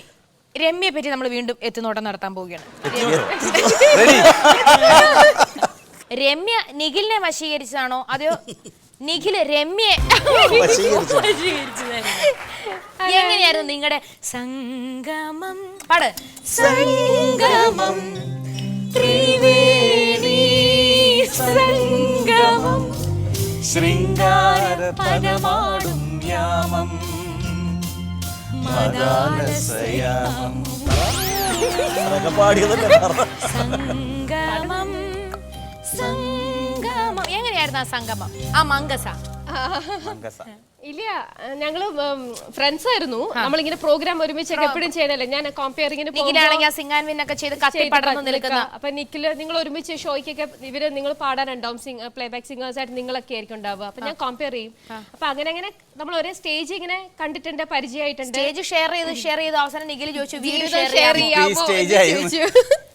രമ്യയെ പറ്റി നമ്മൾ വീണ്ടും എത്തിനോട്ടം നടത്താൻ പോവുകയാണ്. രമ്യ നിഖിലിനെ വശീകരിച്ചതാണോ അതെയോ നിഖില് രമ്യെ വശീകരിച്ചു. എങ്ങനെയായിരുന്നു നിങ്ങളുടെ സംഗമം? പാട്. സംഗമം ത്രിവേണി സംഗമം ശൃംഗാര പരമാടും യാമം മദാലസയാമം അതൊക്കെ പാടിയതല്ലേ സംഗമം സംഗമം. എങ്ങനെയായിരുന്നു ആ സംഗമം? ആ മങ്കസ ഇല്ല, ഞങ്ങള് ഫ്രണ്ട്സ് ആയിരുന്നു. നമ്മളിങ്ങനെ പ്രോഗ്രാം ഒരുമിച്ചൊക്കെ എപ്പോഴും ചെയ്യണല്ലേ. ഞാൻ കോമ്പയറിങ്ങിന് നിഖിലാണെങ്കിൽ ആ സിംഗാൻ വിന്നൊക്കെ ചെയ്ത് കത്തി പടർന്ന് നിൽക്കുന്ന. അപ്പൊ നിഖില് നിങ്ങൾ ഒരുമിച്ച് ഷോയ്ക്കൊക്കെ ഇവര് നിങ്ങൾ പാടാനുണ്ടാവും, പ്ലേബാക്ക് സിംഗേഴ്സ് ആയിട്ട് നിങ്ങളൊക്കെ ആയിരിക്കും ഉണ്ടാവുക. അപ്പൊ ഞാൻ കമ്പയർ ചെയ്യും. അപ്പൊ അങ്ങനെ അങ്ങനെ നമ്മൾ ഒരേ സ്റ്റേജ് ഇങ്ങനെ കണ്ടിട്ടുണ്ട്, പരിചയമായിട്ടുണ്ട്. സ്റ്റേജ് ഷെയർ ചെയ്ത് അവസാനം നിഖില് ചോദിച്ചു വീഡിയോ ഷെയർ ചെയ്യാമോ എന്ന് ചോദിച്ചു.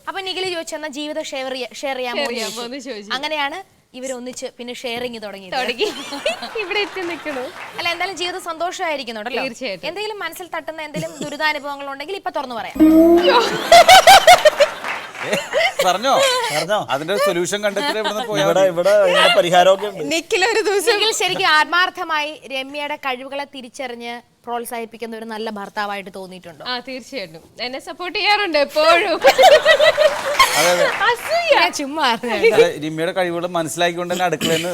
അപ്പൊ നിഖില് ചോദിച്ചു എന്നാ ജീവിതം ഷെയർ ചെയ്യാമോ എന്ന് ചോദിച്ചു. അങ്ങനെയാണ് ഇവരൊന്നിച്ച് പിന്നെ ഷെയറിങ് തുടങ്ങി. ഇവിടെ എത്തി നിൽക്കണു. അല്ല, എന്തായാലും ജീവിതം സന്തോഷമായിരിക്കുന്നുണ്ടല്ലോ. തീർച്ചയായിട്ടും. എന്തെങ്കിലും മനസ്സിൽ തട്ടുന്ന എന്തെങ്കിലും ദുരിതാനുഭവങ്ങൾ ഉണ്ടെങ്കിൽ ഇപ്പൊ തുറന്നു പറയാം. പറഞ്ഞോ അതിന്റെ സൊല്യൂഷൻ കണ്ടെത്തി ഇവിടെ പരിഹാരമൊക്കെ ഉണ്ട്. നിഖിലൊരു ദിവസം നിഖിൽ ശരിക്കും ആത്മാർത്ഥമായി രമ്യയുടെ കഴിവുകളെ തിരിച്ചറിഞ്ഞ് പ്രോത്സാഹിപ്പിക്കുന്ന ഒരു നല്ല ഭർത്താവായിട്ട് തോന്നിയിട്ടുണ്ടോ? ആ, തീർച്ചയായിട്ടും എന്നെ സപ്പോർട്ട് ചെയ്യാറുണ്ട് എപ്പോഴും. ചുമ്മാ രമ്യയുടെ കഴിവുകൾ മനസ്സിലാക്കിക്കൊണ്ട് തന്നെ അടുക്കളന്ന്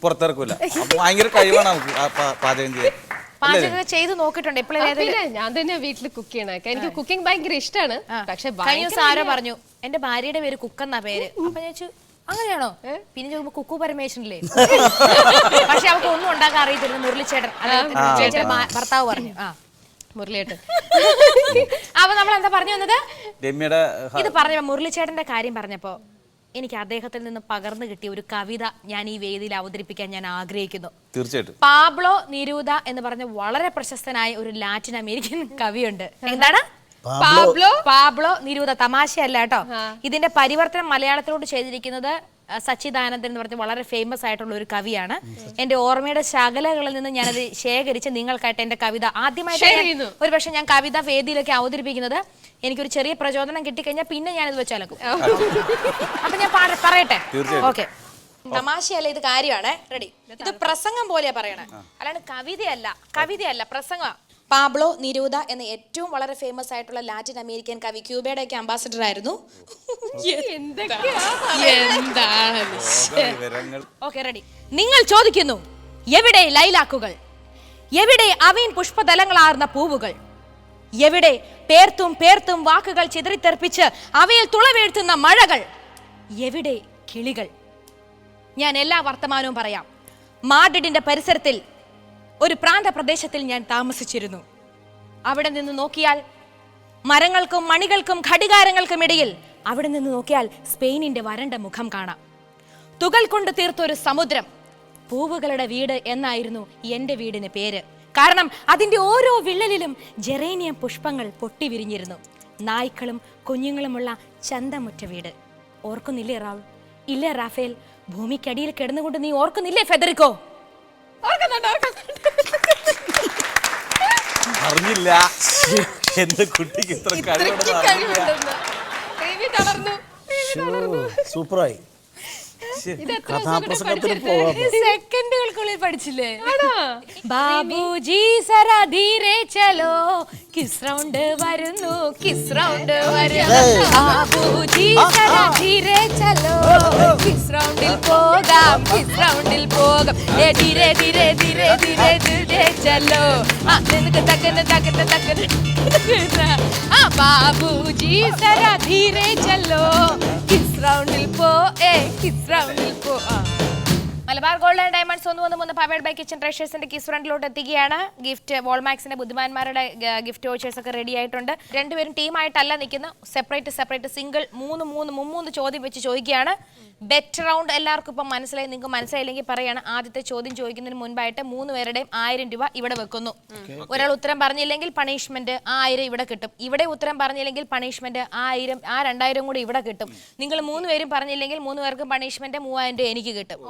പുറത്തിറക്കൂല. അപ്പൊ ഭയങ്കര കഴിവാണ് നമുക്ക് പാചകം ചെയ്യാൻ. പാചകം ചെയ്ത് നോക്കിയിട്ടുണ്ട് എപ്പോഴും? ഞാൻ തന്നെ വീട്ടിൽ കുക്ക് ചെയ്യണൊക്കെ. എനിക്ക് കുക്കിംഗ് ഭയങ്കര ഇഷ്ടമാണ്. പക്ഷെ കഴിഞ്ഞ ദിവസം ആരോ പറഞ്ഞു എന്റെ ഭാര്യയുടെ പേര് കുക്കെന്നാ പേര്. അപ്പൊ ഞാൻ ചോദിച്ചു അങ്ങനെയാണോ? പിന്നെ ചോദിക്കുമ്പോ കുക്കു പരമേശ്വരനില്ലേ? പക്ഷെ അവർക്ക് ഒന്നും ഉണ്ടാക്കാൻ അറിയത്തില്ല. മുരളിച്ചേട്ടൻ ഭർത്താവ് പറഞ്ഞു. മുരളിയേട്ടൻ. അപ്പൊ നമ്മൾ എന്താ പറഞ്ഞു വന്നത്? രമ്യയുടെ ഇത് പറഞ്ഞ മുരളിച്ചേട്ടന്റെ കാര്യം പറഞ്ഞപ്പോ എനിക്ക് അദ്ദേഹത്തിൽ നിന്ന് പകർന്നു കിട്ടിയ ഒരു കവിത ഞാൻ ഈ വേദിയിൽ അവതരിപ്പിക്കാൻ ഞാൻ ആഗ്രഹിക്കുന്നു. തീർച്ചയായിട്ടും. പാബ്ലോ നെരൂദ എന്ന് പറഞ്ഞ വളരെ പ്രശസ്തനായ ഒരു ലാറ്റിൻ അമേരിക്കൻ കവിയുണ്ട്. എന്താണ്? Pablo Neruda. തമാശയല്ല കേട്ടോ. ഇതിന്റെ പരിവർത്തനം മലയാളത്തിലോട്ട് ചെയ്തിരിക്കുന്നത് സച്ചിദാനന്ദൻ എന്ന് പറഞ്ഞ വളരെ ഫേമസ് ആയിട്ടുള്ള ഒരു കവിയാണ്. എന്റെ ഓർമ്മയുടെ ശകലകളിൽ നിന്ന് ഞാനത് ശേഖരിച്ച് നിങ്ങൾക്കായിട്ട് എന്റെ കവിത ആദ്യമായിട്ട് ഒരു പക്ഷെ ഞാൻ കവിത വേദിയിലൊക്കെ അവതരിപ്പിക്കുന്നത് എനിക്കൊരു ചെറിയ പ്രചോദനം കിട്ടിക്കഴിഞ്ഞാൽ പിന്നെ ഞാനിത് വെച്ചാലക്കും. അപ്പൊ ഞാൻ പറയട്ടെ? ഓക്കെ. തമാശയല്ല, ഇത് കാര്യമാണ്. റെഡി? ഇത് പ്രസംഗം പോലെയാ പറയണേ, അല്ലാണ്ട് കവിതയല്ല പ്രസംഗം. പാബ്ലോ നെരൂദ എന്ന ഏറ്റവും വളരെ ഫേമസ് ആയിട്ടുള്ള ലാറ്റിൻ അമേരിക്കൻ കവി, ക്യൂബയുടെ ഒക്കെ അംബാസിഡർ ആയിരുന്നു. Okay, ready? നിങ്ങൾ ചോദിക്കുന്നു എവിടെ ലൈലാക്കുകൾ, എവിടെ അവീൻ പുഷ്പതലങ്ങളാർന്ന പൂവുകൾ, എവിടെ പേർത്തും വാക്കുകൾ ചിതറിത്തെറിപ്പിച്ച് അവയിൽ തുളവീഴ്ത്തുന്ന മഴകൾ, എവിടെ കിളികൾ? ഞാൻ എല്ലാ വർത്തമാനവും പറയാം. മാഡ്രിഡിന്റെ പരിസരത്തിൽ ഒരു പ്രാന്തപ്രദേശത്തിൽ ഞാൻ താമസിച്ചിരുന്നു. അവിടെ നിന്ന് നോക്കിയാൽ മരങ്ങൾക്കും മണികൾക്കും ഘടികാരങ്ങൾക്കും ഇടയിൽ അവിടെ നിന്ന് നോക്കിയാൽ സ്പെയിനിന്റെ വരണ്ട മുഖം കാണാം. തുകൽ കൊണ്ട് തീർത്തൊരു സമുദ്രം, പൂവുകളുടെ വീട് എന്നായിരുന്നു എൻ്റെ വീടിന് പേര്. കാരണം അതിൻ്റെ ഓരോ വിള്ളലിലും ജെറേനിയം പുഷ്പങ്ങൾ പൊട്ടിവിരിഞ്ഞിരുന്നു. നായ്ക്കളും കുഞ്ഞുങ്ങളുമുള്ള ചന്തമുറ്റ വീട്. ഓർക്കുന്നില്ലേ റാവുൾ? ഇല്ല റാഫേൽ, ഭൂമിക്കടിയിൽ കിടന്നുകൊണ്ട് നീ ഓർക്കുന്നില്ലേ ഫെദറിക്കോ? അറിഞ്ഞില്ല എന്റെ കുട്ടിക്ക് ഇത്ര സൂപ്പറായി. കഥാപ്രസംഗത്തിന് പോവാം. സെക്കൻഡുകൾക്കുള്ളിൽ പഠിച്ചില്ലേ? ബാബുജി സരാ ധീരെ ചലോ, കിസ് റൗണ്ട് വരുന്നു, കിസ് റൗണ്ട് വരുന്നു. ബാബുജി സരാ ധീരെ ചലോ, കിസ് റൗണ്ടിൽ പോകാം, കിസ് റൗണ്ടിൽ പോകാം. ധീരെ ധീരെ ധീരെ ധീരെ ധീരെ ചലോ. നിനക്ക് തക്കന് തക്കന് തക്കന്. ബാബുജി സരാ ധീരെ ചലോ, കിസ് റൗണ്ടിൽ പോ, കിസ് റൗണ്ടിൽ പോ. Malabar gold and diamonds 113 powered by kitchen ട്രഷേഴ്സിന്റെ കിസ് ഫ്രണ്ടിലോട്ട് എത്തിക്കുകയാണ്. ഗിഫ്റ്റ് വോൾമാക്സിന്റെ ബുദ്ധിമാന്മാരുടെ ഗിഫ്റ്റ് വോച്ചേഴ്സ് ഒക്കെ റെഡി ആയിട്ടുണ്ട്. രണ്ടുപേരും ടീമായിട്ടല്ല നിൽക്കുന്നത്, സെപ്പറേറ്റ് സിംഗിൾ മൂന്ന് ചോദ്യം വെച്ച് ചോദിക്കുകയാണ്. ബെറ്റ് റൗണ്ട് എല്ലാവർക്കും ഇപ്പം മനസ്സിലായി. നിങ്ങൾക്ക് മനസ്സിലായില്ലെങ്കിൽ പറയാണ്. ആദ്യത്തെ ചോദ്യം ചോദിക്കുന്നതിന് മുൻപായിട്ട് 3 പേരുടെയും 1000 രൂപ ഇവിടെ വെക്കുന്നു. ഒരാൾ ഉത്തരം പറഞ്ഞില്ലെങ്കിൽ പണിഷ്മെന്റ് 1000 ഇവിടെ കിട്ടും. ഇവിടെ ഉത്തരം പറഞ്ഞില്ലെങ്കിൽ പണിഷ്മെന്റ് 1000, ആ 2000 കൂടി ഇവിടെ കിട്ടും. നിങ്ങൾ 3 പേരും പറഞ്ഞില്ലെങ്കിൽ 3 പേർക്കും പണിഷ്മെന്റ് 3000 രൂപ എനിക്ക് കിട്ടും.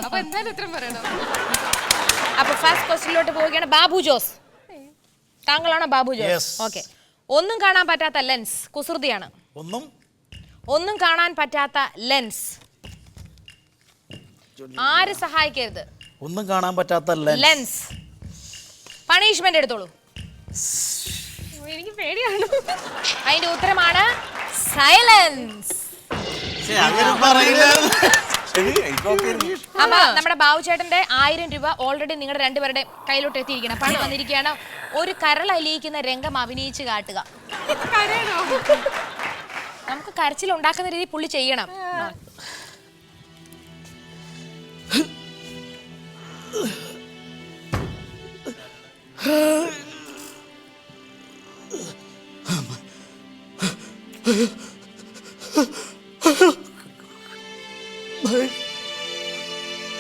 അപ്പൊ എന്തായാലും ഉത്തരം പറയണം. അപ്പൊ ഫസ്റ്റ് ക്വസ്റ്റ്യനിലോട്ട് പോവുകയാണ്. ബാബു ജോസ്, താങ്കളാണോ ബാബു ജോസ്? ഓക്കെ. ഒന്നും കാണാൻ പറ്റാത്ത ലെൻസ്, കുസൃതിയാണ്. ഒന്നും കാണാൻ പറ്റാത്ത ലെൻസ്. ആര് സഹായിക്കരുത്. ഒന്നും കാണാൻ പറ്റാത്ത ലെൻസ്. പണിഷ്മെന്റ് എടുത്തോളൂ. എനിക്ക് പേടിയാണ്. അതിന്റെ ഉത്തരമാണ് സൈലൻസ്. അപ്പൊ നമ്മുടെ ബാബു ചേട്ടന്റെ 1000 രൂപ ഓൾറെഡി നിങ്ങളുടെ രണ്ടുപേരുടെ കയ്യിലോട്ട് എത്തിയിരിക്കണം. പണി വന്നിരിക്കുകയാണ്. ഒരു കരൾ അലിയിക്കുന്ന രംഗം അഭിനയിച്ച് കാട്ടുക. നമുക്ക് കരച്ചിൽ ഉണ്ടാക്കുന്ന രീതി പുള്ളി ചെയ്യണം.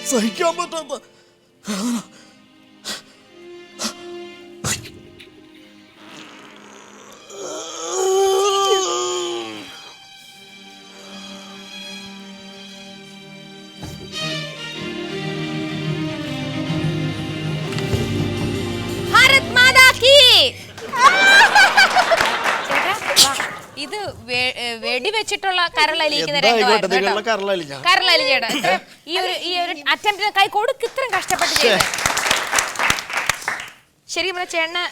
സഹിക്കാൻ പറ്റാത്ത ഭാരത് മാതാ കീ. ഇത് വെടിവെച്ചിട്ടുള്ള കരളലിയിക്കുന്ന രംഗമായിരുന്നു. കരളലിച്ചേട്ടാ ഈ ഒരു അറ്റംപ്റ്റിന് കൈ കൊടുക്ക്. ഇത്രയും കഷ്ടപ്പെട്ട് ചെയ്ത് ശരിക്കും പറഞ്ഞ ചേട്ടന്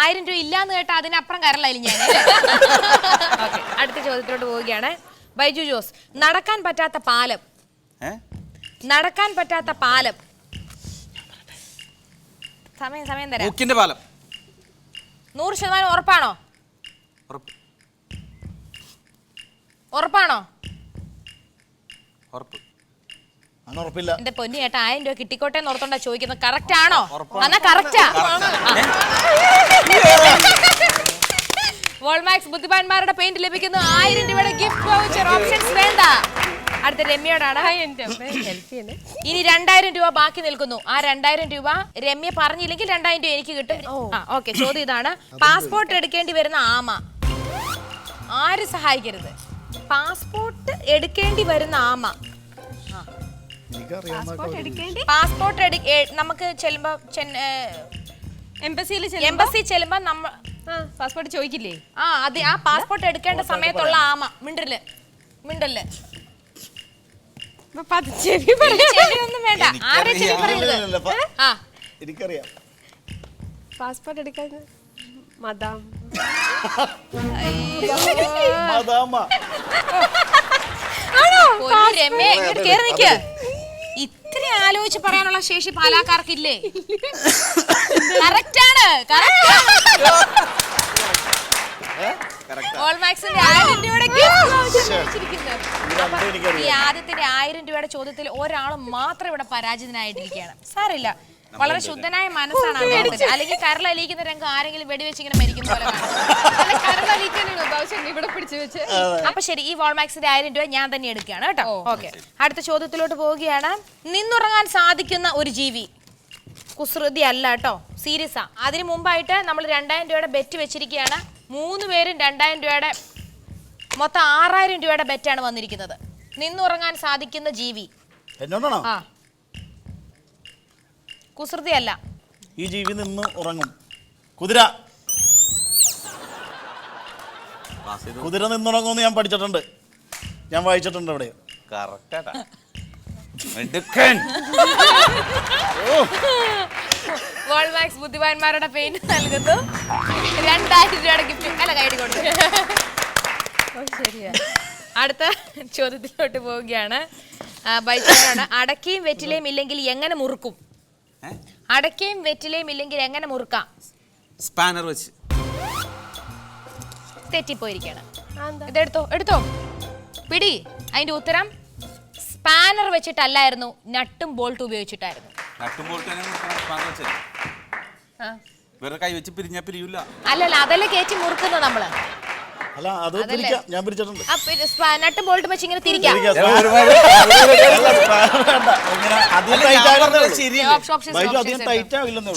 1000 രൂപ ഇല്ലാന്ന് കേട്ടാ അതിനപ്പുറം കരളലിഞ്ഞാൽ. അടുത്ത ചോദ്യത്തിലോട്ട് പോവുകയാണ്. ബൈജു ജോസ്, നടക്കാൻ പറ്റാത്ത പാലം. നടക്കാൻ പറ്റാത്ത പാലം. സമയം തരാം. 100% ഉറപ്പാണോ? ഉറപ്പാണോ? അങ്ങനെ ഉറപ്പില്ല. എന്റെ പൊന്നി ചേട്ടാ 1000 രൂപ കിട്ടിക്കോട്ടെ എന്ന് ഓർത്തോണ്ടാ ചോദിക്കുന്നത്. കറക്റ്റ് ആണോ? എന്നാ കറക്റ്റാ. വോൾമാക്സ് ബുദ്ധിമാന്മാരുടെ പെയിന്റ് ലഭിക്കുന്നു. 1000 രൂപയുടെ ഗിഫ്റ്റ് വൗച്ചർ. ഓപ്ഷൻസ് വേണ്ട. അടുത്ത രമ്യയോടാണ്. ഇനി 2000 രൂപ ബാക്കി നിൽക്കുന്നു. ആ 2000 രൂപ രമ്യ പറഞ്ഞില്ലെങ്കിൽ 2000 രൂപ എനിക്ക് കിട്ടും. ഓക്കെ, ചോദ്യം ഇതാണ്. പാസ്പോർട്ട് എടുക്കേണ്ടി വരുന്ന ആമ. ആര് സഹായിക്കരുത്. പാസ്പോർട്ട് എടുക്കേണ്ടി വരുന്ന ആമ. പാസ്പോർട്ട് നമുക്ക് ചെല്ലുമ്പോ എംബസി ചെല്ലുമ്പോ നമ്മ പാസ്പോർട്ട് ചോദിക്കില്ലേ? അതെ, ആ പാസ്പോർട്ട് എടുക്കേണ്ട സമയത്തുള്ള ആമ. മിണ്ടല്. ഒന്നും വേണ്ട. ആരുടെ ചെവി പറയുന്നത്? എനിക്കറിയാം. പാസ്പോർട്ട് എടുക്കാൻ മദാം. ഇത്ര ആലോചിച്ച് പറയാനുള്ള ശേഷി പാലാക്കാർക്കില്ലേ? കറക്റ്റാണ്. ഓൾമാക്സിന്റെ 1000 രൂപയുടെ ഈ ആദ്യത്തിന്റെ 1000 രൂപയുടെ ചോദ്യത്തിൽ ഒരാൾ മാത്രം ഇവിടെ പരാജിതനായിട്ടിരിക്കുകയാണ്. സാരില്ല, വളരെ ശുദ്ധനായ മനസ്സാണ് അദ്ദേഹത്തിന്. അല്ലെങ്കിൽ കരളലിയിക്കുന്ന രംഗം ആരെങ്കിലും വെടിവെച്ച് ഇങ്ങനെ മരിക്കുന്ന പോലെ. അപ്പൊ ശരി, ഈ വോൾമാക്സിന്റെ 1000 രൂപ ഞാൻ തന്നെ എടുക്കുകയാണ് കേട്ടോ. ഓക്കെ, അടുത്ത ചോദ്യത്തിലോട്ട് പോവുകയാണ്. നിന്നുറങ്ങാൻ സാധിക്കുന്ന ഒരു ജീവി. കുസൃതി അല്ല കേട്ടോ, സീരിയസാ. അതിനു മുമ്പായിട്ട് നമ്മൾ 2000 രൂപയുടെ ബെറ്റ് വെച്ചിരിക്കുകയാണ്. 3 പേരും 2000 രൂപയുടെ മൊത്തം 6000 രൂപയുടെ ബെറ്റാണ് വന്നിരിക്കുന്നത്. നിന്നുറങ്ങാൻ സാധിക്കുന്ന ജീവി. എന്നോടാണോ? കുസൃതി അല്ല. ഈ ജീവി നിന്ന് ഉറങ്ങും. കുതിര. കുതിര നിന്നുറങ്ങുമെന്ന് ഞാൻ പഠിച്ചിട്ടുണ്ട്. ഞാൻ വായിച്ചിട്ടുണ്ട് അവിടെ. വോൾമാക്സ് ബുദ്ധിമാന്മാരുടെ പെയിന്റ് നൽകുന്നു. 2000 രൂപയുടെ ഗിഫ്റ്റ്. അല്ല, കൈഡി കൊടുത്തു. ശരിയാ. അടുത്ത ചോദ്യത്തിലോട്ട് പോവുകയാണ്. ബൈക്കാണ്. അടക്കയും വെറ്റിലയും ഇല്ലെങ്കിൽ എങ്ങനെ മുറുക്കും? അടക്കയും വെറ്റിലയും ഇല്ലെങ്കിൽ എങ്ങനെ മുറുക്കാം? സ്പാനർ വെച്ച്. തെറ്റിപ്പോയിരിക്കാണ്. എടുത്തോ പിടി. അതിന്റെ ഉത്തരം സ്പാനർ വെച്ചിട്ടല്ലായിരുന്നു, നട്ടും ബോൾട്ടും ഉപയോഗിച്ചിട്ടായിരുന്നു. അല്ലല്ല, അതല്ലേ കയറ്റി മുറുക്കുന്നത് നമ്മള്. നട്ടും ബോൾട്ടും വെച്ച് ഇങ്ങനെ തിരിക്കാം.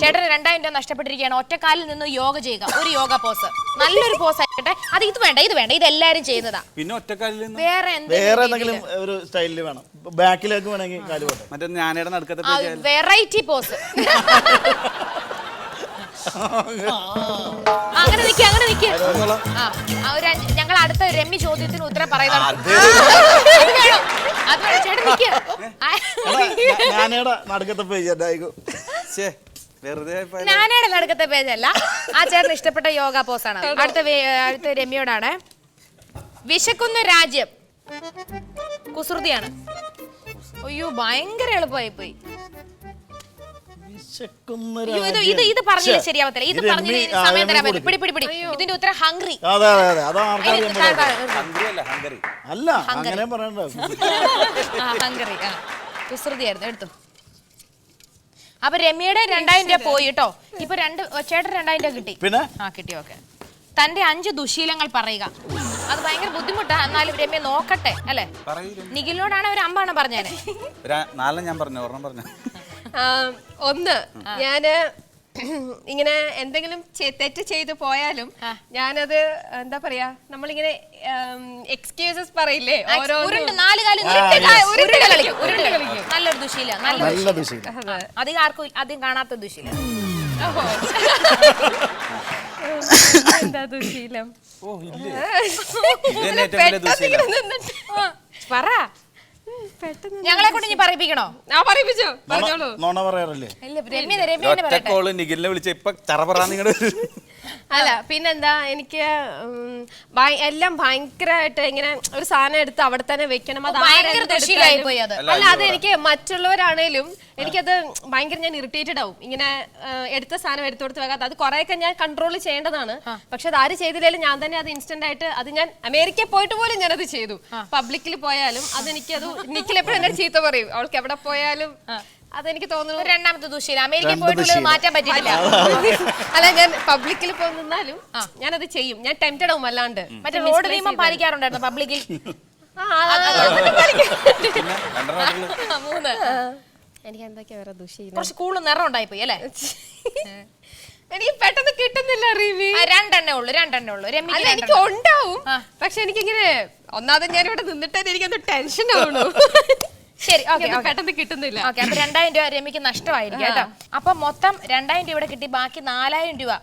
ചേട്ടന് 2000 രൂപ നഷ്ടപ്പെട്ടിരിക്കുകയാണ്. ഒറ്റക്കാലിൽ നിന്ന് യോഗ ചെയ്യുക. ഒരു യോഗ പോസ്, നല്ലൊരു പോസ് ആയിട്ടെ. അത് ഇത് വേണ്ട, ഇത് എല്ലാരും ചെയ്യുന്നതാ. പിന്നെ ഒറ്റക്കാലിൽ വേറെ എന്തെങ്കിലും ഒരു സ്റ്റൈലിൽ വേണം. ബാക്കിലേക്ക് വേണമെങ്കിൽ കാല് പോട്ടെ. മറ്റേ ഞാനയുടെ നടുക്കത്തെ വെറൈറ്റി പോസ്. അങ്ങനെ നിക്ക്. ഞങ്ങൾ അടുത്ത രമ്യ ചോദ്യത്തിന് ഉത്തരം പറയുന്നതാണ്. അത് വേണം, ചേട്ടൻ നിക്ക്. ഞാനേടാ നടുക്കത്തെ പേജ് ശ്ശേ, വെറുതെ പോയതാ. ഞാനയുടെ നടുക്കത്തെ പേജല്ല, ആ ചേട്ടന് ഇഷ്ടപ്പെട്ട യോഗ പോസാണ്. അടുത്ത രമ്യയോടാണ്. വിശക്കുന്ന രാജ്യം. കുസൃതിയാണ്. അയ്യോ ഭയങ്കര എളുപ്പമായി പോയി. ഇത് പറഞ്ഞില്ല ശരിയാവത്തില്ല. ഇത് പറഞ്ഞില്ല സമയം തരാൻ പറ്റും. പിടി പിടി പിടി. ഇതിന്റെ ഉത്തരം ഹംഗ്രി. അല്ല അങ്ങനെ പറയണ്ട. ഹംഗറി. കുസൃതിയായിരുന്നു. എടുത്തു. അപ്പൊ രമ്യയുടെ 2000 രൂപ പോയി കേട്ടോ. ഇപ്പൊ ചേട്ടൻ 2000 രൂപ കിട്ടി. പിന്നെ കിട്ടി. ഓക്കെ. തന്റെ 5 ദുശീലങ്ങൾ പറയുക. അത് ഭയങ്കര ബുദ്ധിമുട്ടാ. എന്നാലും രമ്യ നോക്കട്ടെ അല്ലെ. നിഖിലിനോടാണ് ഒരു 5 പറഞ്ഞേനെ. 4 ഞാൻ പറഞ്ഞു, ഒരെണ്ണം പറഞ്ഞു. ഒന്ന്, ഞാന് ഇങ്ങനെ എന്തെങ്കിലും തെറ്റ് ചെയ്തു പോയാലും ഞാനത് എന്താ പറയാ, നമ്മളിങ്ങനെ എക്സ്ക്യൂസസ് പറയില്ലേ, ഓരോ നല്ലൊരു ദുശീല. അധികം ആർക്കും അധികം കാണാത്ത ദുശീല. എന്താ ദുശീലം? പറ. ഞങ്ങളെ കൊണ്ട് ഇനി പറയിപ്പിക്കണോ? പറയിപ്പിച്ചോ, പറഞ്ഞോളൂ. നോണ പറയാറല്ലേ? നിഖിലിനെ വിളിച്ച ഇപ്പൊ ചറപറ നിങ്ങളുടെ. അല്ല പിന്നെന്താ, എനിക്ക് എല്ലാം ഭയങ്കരമായിട്ട് ഇങ്ങനെ ഒരു സാധനം എടുത്ത് അവിടെ തന്നെ വെക്കണം. അത് അല്ല, അത് എനിക്ക് മറ്റുള്ളവരാണേലും എനിക്കത് ഭയങ്കര ഞാൻ ഇറിറ്റേറ്റഡ് ആവും. ഇങ്ങനെ എടുത്ത സാധനം എടുത്തു കൊടുത്ത് വെക്കാത്ത അത് കുറെയൊക്കെ ഞാൻ കൺട്രോൾ ചെയ്യേണ്ടതാണ്. പക്ഷെ അത് ആര് ചെയ്തില്ലേലും ഞാൻ തന്നെ അത് ഇൻസ്റ്റന്റ് ആയിട്ട് അത് ഞാൻ അമേരിക്കയിൽ പോയിട്ട് പോലും ഞാനത് ചെയ്തു. പബ്ലിക്കിൽ പോയാലും അതെനിക്കത് നിഖിൽ എപ്പോഴും എന്നോട് ചീത്ത പറയും. അവൾക്ക് എവിടെ പോയാലും അതെനിക്ക് തോന്നുന്നു. രണ്ടാമത്തെ ദുശീല അമേരിക്കയിൽ പോയിട്ടുള്ളത് മാറ്റാൻ പറ്റില്ല. അല്ല, ഞാൻ പബ്ലിക്കിൽ പോയി നിന്നാലും ഞാനത് ചെയ്യും. ഞാൻ ടെംപ്റ്റഡ് ആവും അല്ലാണ്ട്. മറ്റേ റോഡ് നിയമം പാലിക്കാറുണ്ടായിരുന്നു പബ്ലിക്കിൽ. 3. എനിക്ക് എന്തൊക്കെയാ വേറെ ദുശീലം? കുറച്ച് കൂടുതൽ നിറം ഉണ്ടായിപ്പോയി അല്ലേ? എനിക്ക് പെട്ടെന്ന് കിട്ടുന്നില്ല. റിവി 2 ഉള്ളൂ. അല്ല, എനിക്ക് ഉണ്ടാവും. പക്ഷെ എനിക്കിങ്ങനെ ഒന്നാമത് ഞാൻ ഇവിടെ നിന്നിട്ടേ എനിക്കൊന്ന് ടെൻഷൻ ആവുള്ളൂ. ശരി, പെട്ടെന്ന് കിട്ടുന്നില്ല. ഓക്കെ. അപ്പൊ 2000 രൂപ രമ്യക്ക് നഷ്ടമായിരിക്കും കേട്ടോ. അപ്പൊ മൊത്തം 2000 രൂപ ഇവിടെ കിട്ടി. ബാക്കി 4000 രൂപ.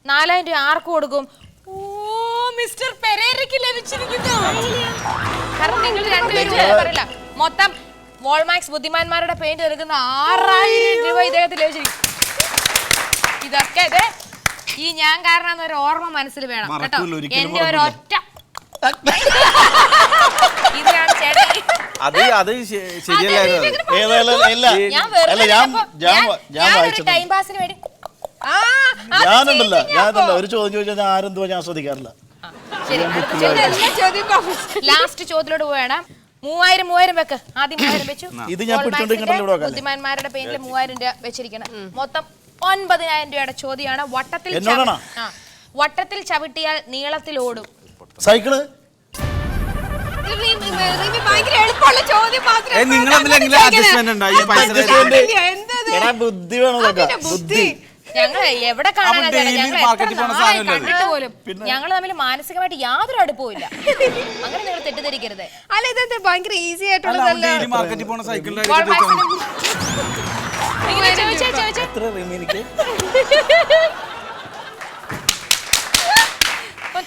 4000 രൂപ ആർക്ക് കൊടുക്കും? ഓ, മിസ്റ്റർ പെരേരയ്ക്ക് ലഭിച്ചിരിക്കുന്നു. കാരണം നിങ്ങൾ രണ്ടുപേരും പറയില്ല. മൊത്തം വോൾമാക്സ് ബുദ്ധിമാന്മാരുടെ പെയിന്റ് എടുക്കുന്ന 6000 രൂപ ഇദ്ദേഹത്തിന് ലഭിച്ചിരിക്കും. ഇതൊക്കെ ഈ ഞാൻ കാരണം ഒരു ഓർമ്മ മനസ്സിൽ വേണം കേട്ടോ. എന്റെ ഒരു ഒറ്റ ഇതിനാണ് ചേട്ടൻ. അത് ശരിയല്ലായിരുന്നു. ഞാനൊരു ടൈം പാസിന് വേണ്ടി ഞാനല്ല ഒരു ചോദ്യം ചോദിച്ചാൽ ആരെന്തോ ഞാൻ ശ്രദ്ധിക്കാറില്ല. ലാസ്റ്റ് ചോദ്യത്തിലോട്ട് പോവേണം. 3000 വെക്ക്. ആദ്യം 3000 വെച്ചു. ഇത് ഞാൻ ബുദ്ധിമാന്മാരുടെ പേരിൽ 3000 രൂപ വെച്ചിരിക്കണം. മൊത്തം 9000 രൂപയുടെ ചോദ്യമാണ്. വട്ടത്തിൽ ചവിട്ടിയാൽ നീളത്തിൽ ഓടും. സൈക്കിള്. ബുദ്ധി വേണം. ഞങ്ങൾ എവിടെ കാണാനാ? കണ്ടിട്ട് പോലും ഞങ്ങൾ തമ്മിൽ മാനസികമായിട്ട് യാതൊരു അടുപ്പവും ഇല്ല. അങ്ങനെ നിങ്ങൾ തെറ്റിദ്ധരിക്കരുത്. അല്ല, ഇതെന്താ ഭയങ്കര ഈസി ആയിട്ടുള്ളതല്ല.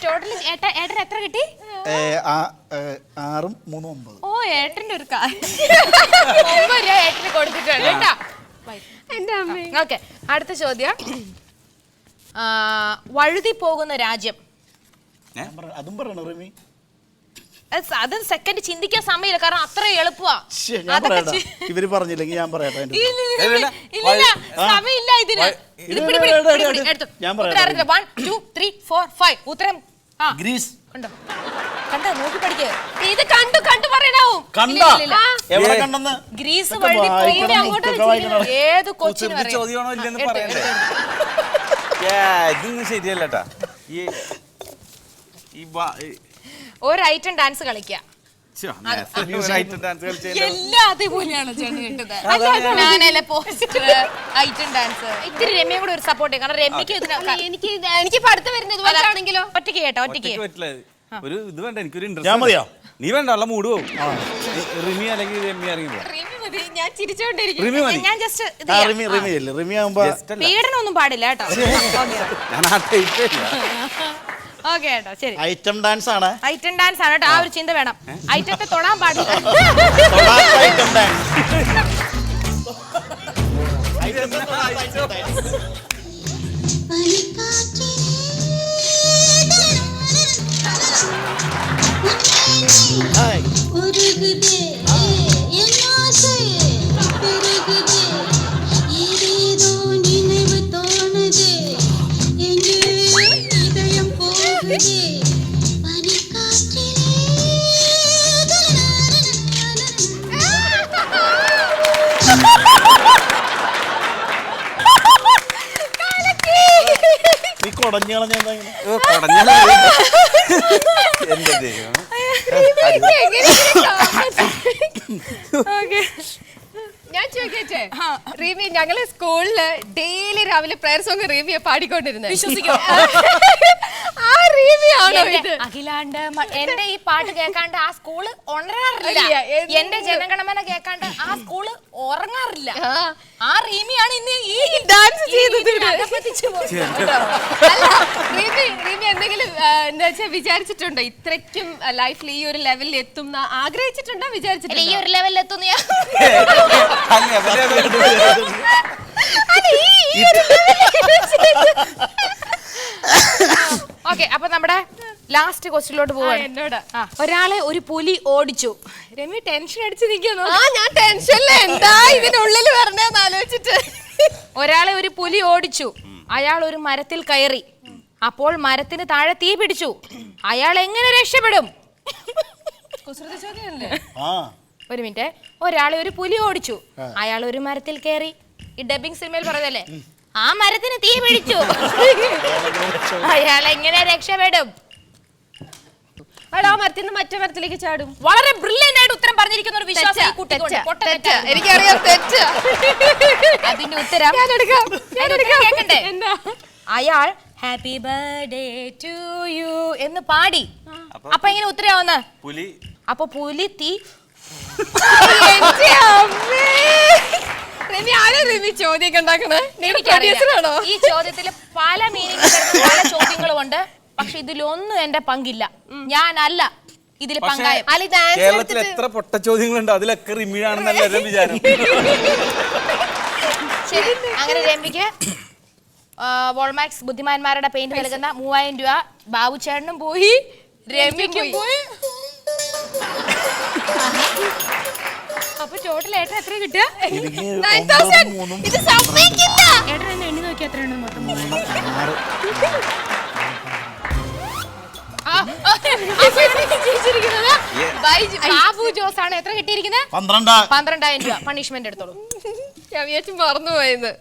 ടോട്ടലി ഏട്ടൻ എത്ര കിട്ടി? 6 3 9. ഓ, ഏട്ടന്റെ ഒരു 9 രൂപ ഏട്ടന് കൊടുത്തിട്ടുണ്ട് കേട്ടോ. ഓക്കെ. അടുത്ത ചോദ്യം. വഴുതി പോകുന്ന രാജ്യം. അതും പറയണോ റിമി? അത് സെക്കൻഡ് ചിന്തിക്കാൻ സമയമില്ല, കാരണം അത്ര എളുപ്പമാ. ഇവര് പറഞ്ഞില്ലെങ്കിൽ ഞാൻ പറയട്ടെ. സമയമില്ല ഇതിന്. 1 2 3 4 5 ഉത്തരം ഗ്രീസ്. ഉണ്ടോ? കണ്ടോ? നോക്കി പഠിക്കേ. ഇത് കണ്ടു പറയണാവും. എവിടെ കണ്ടെന്ന്? ഗ്രീസ് വഴി ഏത് കൊച്ചിനും ചോദ്യമാണോ ഇല്ലെന്ന് പറയണ്ടേ? ഇതൊന്നും ശരിയല്ലട്ടാ. ഒരു ഐറ്റം ഡാൻസ് കളിക്കുക. എല്ലാം അതേപോലെയാണ് ചേട്ടൻ കിട്ടുന്നത്. ഐറ്റം ഡാൻസ് ഇത്തിരി രമ്യ കൂടെ ഒരു സപ്പോർട്ട് ചെയ്യും. കാരണം രമ്യക്ക് എനിക്ക് അടുത്ത് വരുന്നത് ആണെങ്കിലോ ഒറ്റയ്ക്ക് കേട്ടോ. ഒറ്റയ്ക്ക് ഒരു ഇത് വേണ്ട, എനിക്കൊരു ഞാൻ ഇൻട്രസ്റ്റ്. മതിയോ? നീ വേണ്ട, ഉള്ള മൂഡ് പോവും. റിമി അല്ലെങ്കിൽ രമ്യ ഇറങ്ങി ഞാൻ ചിരിച്ചോണ്ടിരിക്കും. ഞാൻ ജസ്റ്റ് റിമി ആകുമ്പോ പീഡനൊന്നും പാടില്ല കേട്ടോ. ഞാൻ ആ ടൈപ്പ്. ഓക്കെ കേട്ടോ ശരി. ഐറ്റം ഡാൻസ് ആണ്. ഐറ്റം ഡാൻസ് ആണ് കേട്ടോ. ആ ഒരു ചിന്ത വേണം. ഐറ്റത്തെ തൊടാൻ പാടില്ല. Item dance. നീ കൊടഞ്ഞു കളഞ്ഞ എന്റെ ദൈവം. ഞാൻ ചോദിക്കട്ടെ, റീമി ഞങ്ങള് സ്കൂളില് ഡെയിലി രാവിലെ പ്രയർ സോങ് റീമിയെ പാടിക്കൊണ്ടിരുന്നത്. വിശ്വസിക്കോ? ആ റീമിയാണോ ഇത്? അഖിലാണ്ട് എന്റെ ഈ പാട്ട് കേൾക്കാണ്ട് ആ സ്കൂള് ഉണരാറില്ല. എന്റെ ജനഗണമന കേൾക്കാണ്ട് ആ സ്കൂള് ഉറങ്ങാറില്ല. ആ റീമിയാണ് ഇന്ന് ഈ ഡാൻസ് ചെയ്തത്. റീമി എന്തെങ്കിലും എന്താ വെച്ചാ വിചാരിച്ചിട്ടുണ്ടോ ഇത്രയ്ക്കും ലൈഫിൽ ഈ ഒരു ലെവലിൽ എത്തും ആഗ്രഹിച്ചിട്ടുണ്ടോ? വിചാരിച്ചിട്ടില്ല ഈ ഒരു ലെവലിൽ എത്തുന്ന ഓക്കെ. അപ്പൊ നമ്മുടെ ലാസ്റ്റ് ക്വസ്റ്റ്യനിലോട്ട് പോവാണ്. എന്നോട് ഒരാളെ ഒരു പുലി ഓടിച്ചു. രമ്യ ടെൻഷൻ അടിച്ച് നിൽക്കുന്നു. ഞാൻ ടെൻഷനില്ല, എന്താ ഇതിനുള്ളിൽ വരണേന്ന് ആലോചിച്ചിട്ട്. ഒരാളെ ഒരു പുലി ഓടിച്ചു. അയാൾ ഒരു മരത്തിൽ കയറി. അപ്പോൾ മരത്തിന് താഴെ തീ പിടിച്ചു. അയാൾ എങ്ങനെ രക്ഷപ്പെടും? ഒരു മിനിറ്റ്. ഒരാളെ ഒരു പുലി ഓടിച്ചു. അയാൾ ഒരു മരത്തിൽ കയറി. ഈ ഡബിംഗ് സിനിമയിൽ പറഞ്ഞല്ലേ, ആ മരത്തിന് തീ പിടിച്ചു. അയാൾ എങ്ങനെ രക്ഷപ്പെടും? ആ മരത്തിൽ നിന്ന് മറ്റേ മരത്തിലേക്ക് ചാടും. വളരെ ബ്രില്യന്റ് ആയിട്ട് ഉത്തരം പറഞ്ഞിരിക്കുന്ന ഒരു വിശ്വാസം. എനിക്കറിയാം തെറ്റ്. അതിന്റെ ഉത്തരം കേൾക്കണ്ടേ? അയാൾ ഹാപ്പി ബർത്ത്ഡേ ടു യു എന്ന് പാടി. അപ്പൊ എങ്ങനെ ഉത്തരവാവുന്ന പുലി? അപ്പൊ പുലി തീ. ഈ ചോദ്യത്തിൽ പല മീനിങ് പല ചോദ്യങ്ങളുമുണ്ട്. പക്ഷെ ഇതിലൊന്നും എന്റെ പങ്കില്ല. ഞാനല്ല ഇതിൽ പങ്കായ. കേരളത്തിൽ എത്ര പൊട്ട ചോദ്യങ്ങളുണ്ട്, അതിലൊക്കെ റിമിയാണെന്നല്ല വിചാരം. ശരി, അങ്ങനെ രമ്യക്ക് വോൾമാക്സ് ബുദ്ധിമാന്മാരുടെ പെയിന്റ് നൽകുന്ന 3000 രൂപ ബാബു ചേട്ടനും പോയി, രമ്യക്കും പോയി. അപ്പൊ ടോട്ടൽ ഏട്ടൻ എത്ര കിട്ടുക? 9,000. ഇത് സമ്മതിക്കില്ല. ഏട്ടൻ എന്നെ എണ്ണി നോക്കി എത്ര ഉണ്ട് മൊത്തം? ബാബു ജോസ് ആണ്. എത്ര കിട്ടിയിരിക്കുന്നത്? 12,000 രൂപ. പണിഷ്മെന്റ് എടുത്തോളൂ. ഞാൻ വിചാരിച്ചു മറന്നുപോയെന്ന്.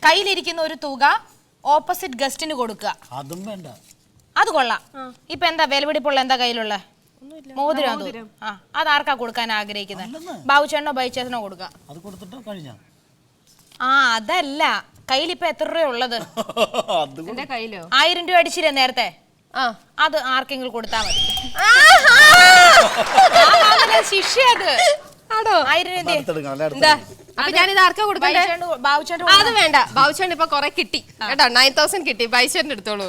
കയ്യിലിരിക്കുന്ന ഒരു തുക ഓപ്പോസിറ്റ് ഗസ്റ്റിന് കൊടുക്കുക. അതും വേണ്ട. അത് കൊള്ളാം. ഇപ്പൊ എന്താ വിലപിടിപ്പുള്ള എന്താ കയ്യിലുള്ള? മോതിരം. അത് ആർക്കാ കൊടുക്കാൻ ആഗ്രഹിക്കുന്നത്? ബാബുച്ചേട്ടനോ ബൈച്ചേട്ടനോ കൊടുക്കുക. അത് കൊടുത്തിട്ടോ കഴിഞ്ഞ? അതല്ല, കയ്യിലിപ്പൊ എത്ര രൂപ ഉള്ളത്? എന്റെ കയ്യിലോ 1000 രൂപ അടിച്ചില്ലേ നേരത്തെ? അത് ആർക്കെങ്കിലും കൊടുത്താ മതി. ശിക്ഷ അത്. ആണോ? 1000 രൂപ. അപ്പൊ ഞാനിത് ആർക്കാ കൊടുക്കണ്ടേ? അത് വേണ്ട, ബാബുച്ചേട്ടൻ ഇപ്പൊ കൊറേ കിട്ടി കേട്ടോ. 9,000 കിട്ടി. ബൈച്ചേട്ടൻ എടുത്തോളൂ.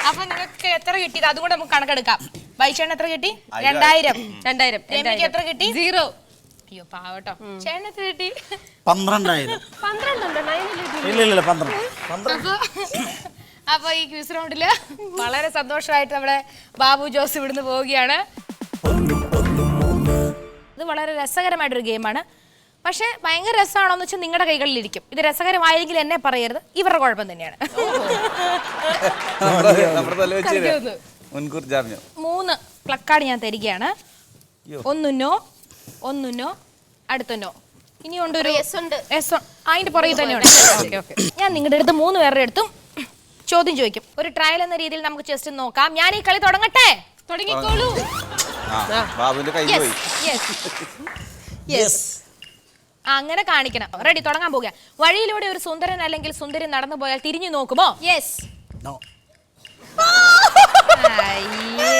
അപ്പൊ നിങ്ങൾക്ക് എത്ര കിട്ടിയത് അതും കൂടെ നമുക്ക് കണക്കെടുക്കാം. ബൈച്ചേട്ടൻ എത്ര കിട്ടി? 2000. രമ്യക്ക് എത്ര കിട്ടി? 0. അയ്യോ പാവട്ടോ. ചേട്ടൻ എത്ര കിട്ടി? 12,000. 12. അപ്പൊ ഈ ക്വിസ് റൗണ്ടില് വളരെ സന്തോഷമായിട്ട് നമ്മുടെ ബാബു ജോസ് ഇവിടുന്ന് പോവുകയാണ്. ഇത് വളരെ രസകരമായിട്ടൊരു ഗെയിമാണ്. പക്ഷെ ഭയങ്കര രസമാണോന്ന് വെച്ചാൽ നിങ്ങളുടെ കൈകളിലിരിക്കും. ഇത് രസകരമായെങ്കിൽ എന്നെ പറയരുത്, ഇവരുടെ കുഴപ്പം തന്നെയാണ്. 3 പ്ലക്കാർഡ് ഞാൻ തരികയാണ്. 1 നോ, 1 നോ, അടുത്ത നോ. ഇനിയുണ്ട് ഒരു അതിന്റെ പുറകെ തന്നെയാണ്. ഞാൻ നിങ്ങളുടെ അടുത്ത് 3 പേരുടെ അടുത്തും ചോദ്യം ചോദിക്കും. ഒരു ട്രയൽ എന്ന രീതിയിൽ നമുക്ക് ജസ്റ്റ് നോക്കാം. ഞാൻ ഈ കളി തുടങ്ങട്ടെ? തുടങ്ങിക്കോളൂ. അങ്ങനെ കാണിക്കണം. റെഡി? തുടങ്ങാൻ പോകുക. വഴിയിലൂടെ ഒരു സുന്ദരൻ അല്ലെങ്കിൽ സുന്ദരി നടന്നു പോയാൽ തിരിഞ്ഞു നോക്കുമോ? യെസ്. അയ്യേ.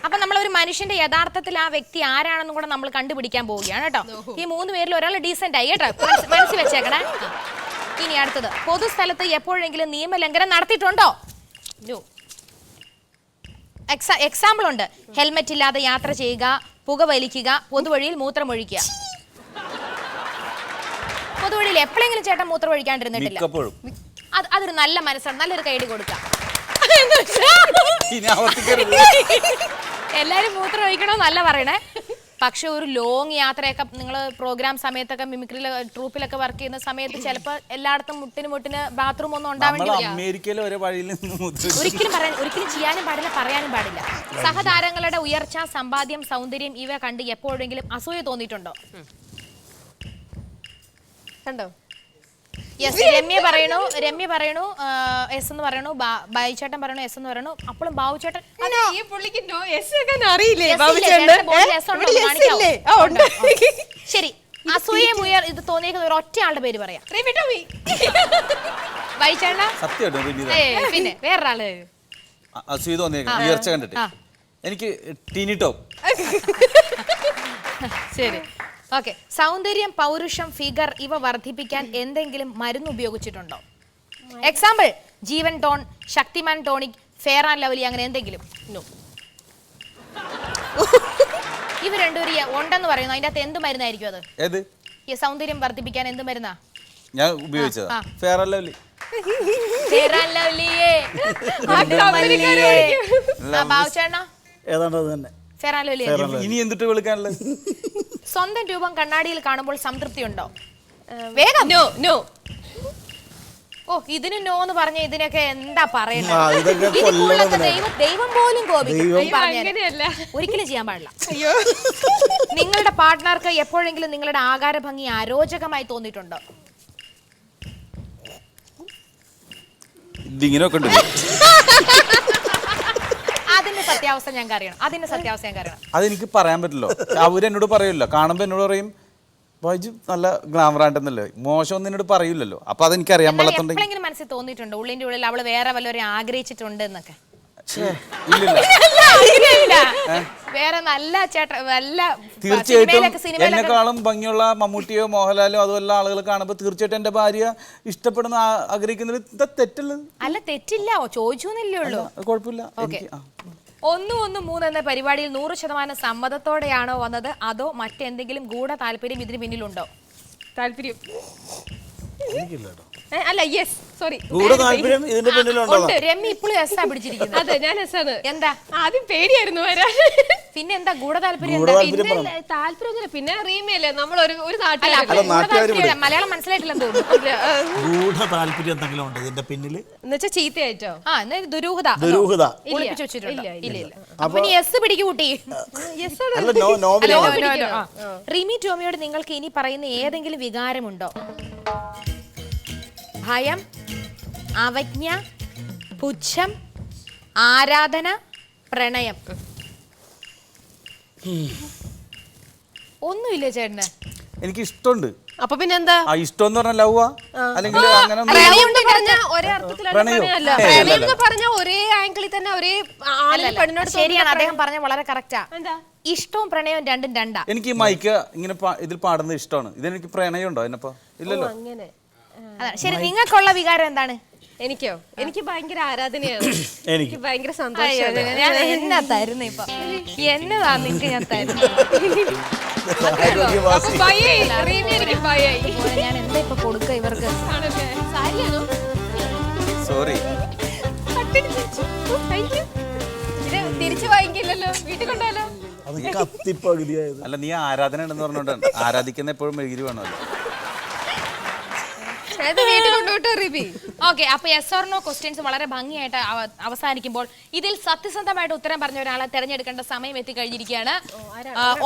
അപ്പൊ നമ്മൾ ഒരു മനുഷ്യന്റെ യഥാർത്ഥത്തിൽ ആ വ്യക്തി ആരാണെന്നും കൂടെ നമ്മൾ കണ്ടുപിടിക്കാൻ പോവുകയാണ് കേട്ടോ. ഈ 3 പേരിൽ ഒരാൾ ഡീസന്റ് ആയി കേട്ടോ, മനസ്സിൽ വെച്ചേക്കണേ. ഇനി അടുത്തത്, പൊതുസ്ഥലത്ത് എപ്പോഴെങ്കിലും നിയമലംഘനം നടത്തിയിട്ടുണ്ടോ? എക്സാമ്പിൾ ഉണ്ട്. ഹെൽമെറ്റ് ഇല്ലാതെ യാത്ര ചെയ്യുക, പുകവലിക്കുക, പൊതുവഴിയിൽ മൂത്രമൊഴിക്കുക. പൊതുവഴിയിൽ എപ്പോഴെങ്കിലും ചേട്ടൻ മൂത്രം ഒഴിക്കാണ്ടിരുന്നിട്ടില്ല? അതൊരു നല്ല മനസ്സാണ്, നല്ലൊരു കൈഡി കൊടുക്കാം. എല്ലാരും മൂത്രം ഒഴിക്കണമെന്നല്ല പറയണേ, പക്ഷെ ഒരു ലോങ് യാത്രയൊക്കെ നിങ്ങൾ പ്രോഗ്രാം സമയത്തൊക്കെ മിമിക്രിയിൽ ട്രൂപ്പിലൊക്കെ വർക്ക് ചെയ്യുന്ന സമയത്ത് ചിലപ്പോൾ എല്ലായിടത്തും മുട്ടിന് ബാത്റൂം ഒന്നും ഉണ്ടാവേണ്ടി ഒരിക്കലും ചെയ്യാനും പാടില്ല, പറയാനും പാടില്ല. സഹതാരങ്ങളുടെ ഉയർച്ച, സമ്പാദ്യം, സൗന്ദര്യം ഇവ കണ്ട് എപ്പോഴെങ്കിലും അസൂയ തോന്നിയിട്ടുണ്ടോ? കണ്ടോ? യെസ്. രമ്യ പറയണു എസ് എന്ന് പറയണു, ബാബുചേട്ടൻ പറയണു എസ് എന്ന് പറയണു. അപ്പോഴും ബാബുചേട്ടൻ ഈ പുള്ളിക്ക് അറിയില്ലേ? ശരി, അസൂയം ഇത് തോന്നിയ ഒറ്റ ആളുടെ പേര് പറയാം. പിന്നെ വേറൊരാള് അസൂയ തോന്നിയ ഉയർച്ച കണ്ടിട്ട് എനിക്ക് ടീനി ടോപ്പ്. ശരി, ഓക്കെ. സൗന്ദര്യം, പൗരുഷം, ഫിഗർ ഇവ വർദ്ധിപ്പിക്കാൻ എന്തെങ്കിലും മരുന്ന് ഉപയോഗിച്ചിട്ടുണ്ടോ? Example Jeevan tone, Shaktiman tonic, fair and lovely, അങ്ങനെ എന്തെങ്കിലും? നോ. ഇവ രണ്ടുപേരും ഉണ്ടെന്ന് പറയുന്നു. അതിന്റെ അകത്ത് എന്ത് മരുന്നായിരിക്കും അത്? ഏത്? ഈ സൗന്ദര്യം വർദ്ധിപ്പിക്കാൻ എന്ത് മരുന്നാ ഞാൻ ഉപയോഗിച്ചതാ? Fair and lovely. Fair and ലവ്ലിയേ. ബാബുചേട്ടനാ? ഏതാണ്ട് അത് തന്നെ. Fair and lovely. ഇനി എന്തിട്ട് വിളിക്കാനുള്ളത്? സ്വന്തം രൂപം കണ്ണാടിയിൽ കാണുമ്പോൾ സംതൃപ്തി ഉണ്ടോ? വേഗം. No no. ഓ, ഇതിന് നോ എന്ന് പറഞ്ഞ ഇതിനൊക്കെ എന്താ പറയുന്നത്? ദൈവം പോലും കോപിക്കും. ഒരിക്കലും ചെയ്യാൻ പാടില്ല. നിങ്ങളുടെ പാർട്ട്ണർക്ക് എപ്പോഴെങ്കിലും നിങ്ങളുടെ ആകാര ഭംഗി അരോചകമായി തോന്നിയിട്ടുണ്ടോ? ഇതിങ്ങനെയൊക്കെ അതിന്റെ സത്യാവസ്ഥ ഞങ്ങൾക്ക് അറിയണം. അതെനിക്ക് പറയാൻ പറ്റില്ലോ. അവരെന്നോട് പറയില്ല, കാണുമ്പോ എന്നോട് പറയും ബൈജു നല്ല ഗ്ലാമർ ആയിട്ടെന്നല്ലേ, മോശം ഒന്നും എന്നോട് പറയില്ലല്ലോ. അപ്പൊ അതെനിക്ക് അറിയാൻ പാടില്ലെന്നുണ്ടെങ്കിൽ എപ്പോഴെങ്കിലും മനസ്സിൽ തോന്നിയിട്ടുണ്ടോ ഉള്ളിന്റെ ഉള്ളിൽ അവള് വേറെ വല്ലവരും ആഗ്രഹിച്ചിട്ടുണ്ട് എന്നൊക്കെ? വേറെ നല്ല തീർച്ചയായിട്ടും എന്നെക്കാളും ഭംഗിയുള്ള മമ്മൂട്ടിയോ മോഹൻലാലോ അതുമല്ല ആളുകൾ കാണുമ്പോൾ തീർച്ചയായിട്ടും എന്റെ ഭാര്യ ഇഷ്ടപ്പെടുന്ന ആഗ്രഹിക്കുന്നതിൽ തെറ്റുള്ളത് അല്ല. തെറ്റില്ല, ചോദിച്ചൂന്നല്ലേ ഉള്ളൂ. കുഴപ്പമില്ല. 113 എന്ന പരിപാടിയിൽ 100% സമ്മതത്തോടെയാണോ വന്നത്, അതോ മറ്റെന്തെങ്കിലും ഗൂഢ താല്പര്യം ഇതിന് പിന്നിലുണ്ടോ? താല്പര്യം അല്ല, യെസ്, സോറി, ഇതിന്റെ പിന്നിലുണ്ടോ? രമ്യ ഇപ്പോഴും എസ്സാ പിടിച്ചിരിക്കുന്നത്. അതെ, ഞാൻ എസ്സാണ്. എന്താ? ആദ്യം പേടിയായിരുന്നു വരാൻ. പിന്നെ എന്താ ഗൂഢ താല്പര്യം? താല്പര്യമൊന്നുമില്ല. പിന്നെ റീമയല്ലേ നമ്മൾ ഒരു മലയാളം മനസ്സിലായിട്ടില്ലെന്ന് തോന്നുന്നു. ഗൂഢ താല്പര്യം എന്തെങ്കിലും ഉണ്ട് ഇതിന്റെ പിന്നില് എന്നുവെച്ചാ ചീത്തയായിട്ടോ? ദുരൂഹത ഒളിപ്പിച്ചു വെച്ചിട്ടുണ്ടോ? ഇല്ല. അപ്പൊ നീ എസ് പിടിക്കൂ കൂട്ടി. റിമി ടോമിയോട് നിങ്ങൾക്ക് ഇനി പറയുന്ന ഏതെങ്കിലും വികാരമുണ്ടോ? ഭയം, അവജ്ഞ, പുച്ഛം, ആരാധന, പ്രണയം? ഒന്നുമില്ല ചേട്ടന്? എനിക്ക് ഇഷ്ടമുണ്ട്. അപ്പൊ പിന്നെ എന്താ ഇഷ്ടം എന്ന് പറഞ്ഞാൽ ലവ് അല്ലെങ്കിൽ അങ്ങനെ ഒരേ അർത്ഥത്തിലല്ല. പറഞ്ഞ ഒരേ ആംഗിളിൽ തന്നെ ഒരേ പെണ്ണിനോട്. ശരിയാണ്, അദ്ദേഹം പറഞ്ഞ വളരെ കറക്റ്റാ. ഇഷ്ടവും പ്രണയവും രണ്ടും രണ്ടാ. എനിക്ക് മൈക്ക് ഇങ്ങനെ ഇതിൽ പാടുന്നത് ഇഷ്ടമാണ്. ഇതെനിക്ക് പ്രണയം ഉണ്ടോ അതിനപ്പോ? ഇല്ലല്ലോ. അങ്ങനെ. ശരി, നിങ്ങൾക്കുള്ള വികാരം എന്താണ്? എനിക്കോ? എനിക്ക് ഭയങ്കര ആരാധനയാണ്. എനിക്ക് ഭയങ്കര സന്തോഷമാണ്. ഞാൻ എന്നാ തരുന്നു ഇപ്പൊ? എന്നതാ നിങ്ങക്ക് ഞാൻ തരുന്നു? ഞാൻ എന്താ ഇപ്പൊ കൊടുക്ക ഇവർക്ക്? സോറി, തിരിച്ചു വാങ്ങിക്കില്ലല്ലോ, വീട്ടിൽ കൊണ്ടാലോ. അല്ല, നീ ആരാധന ഉണ്ടെന്ന് പറഞ്ഞോണ്ടാണ്. ആരാധിക്കുന്ന എപ്പോഴും മെഴുകിരി വേണമല്ലോ. ഓക്കെ, അപ്പൊ യെസ് ഓർ നോ ക്വസ്റ്റ്യൻസ് വളരെ ഭംഗിയായിട്ട് അവസാനിക്കുമ്പോൾ ഇതിൽ സത്യസന്ധമായിട്ട് ഉത്തരം പറഞ്ഞ ഒരാളെ തെരഞ്ഞെടുക്കേണ്ട സമയം എത്തിക്കഴിഞ്ഞിരിക്കുകയാണ്.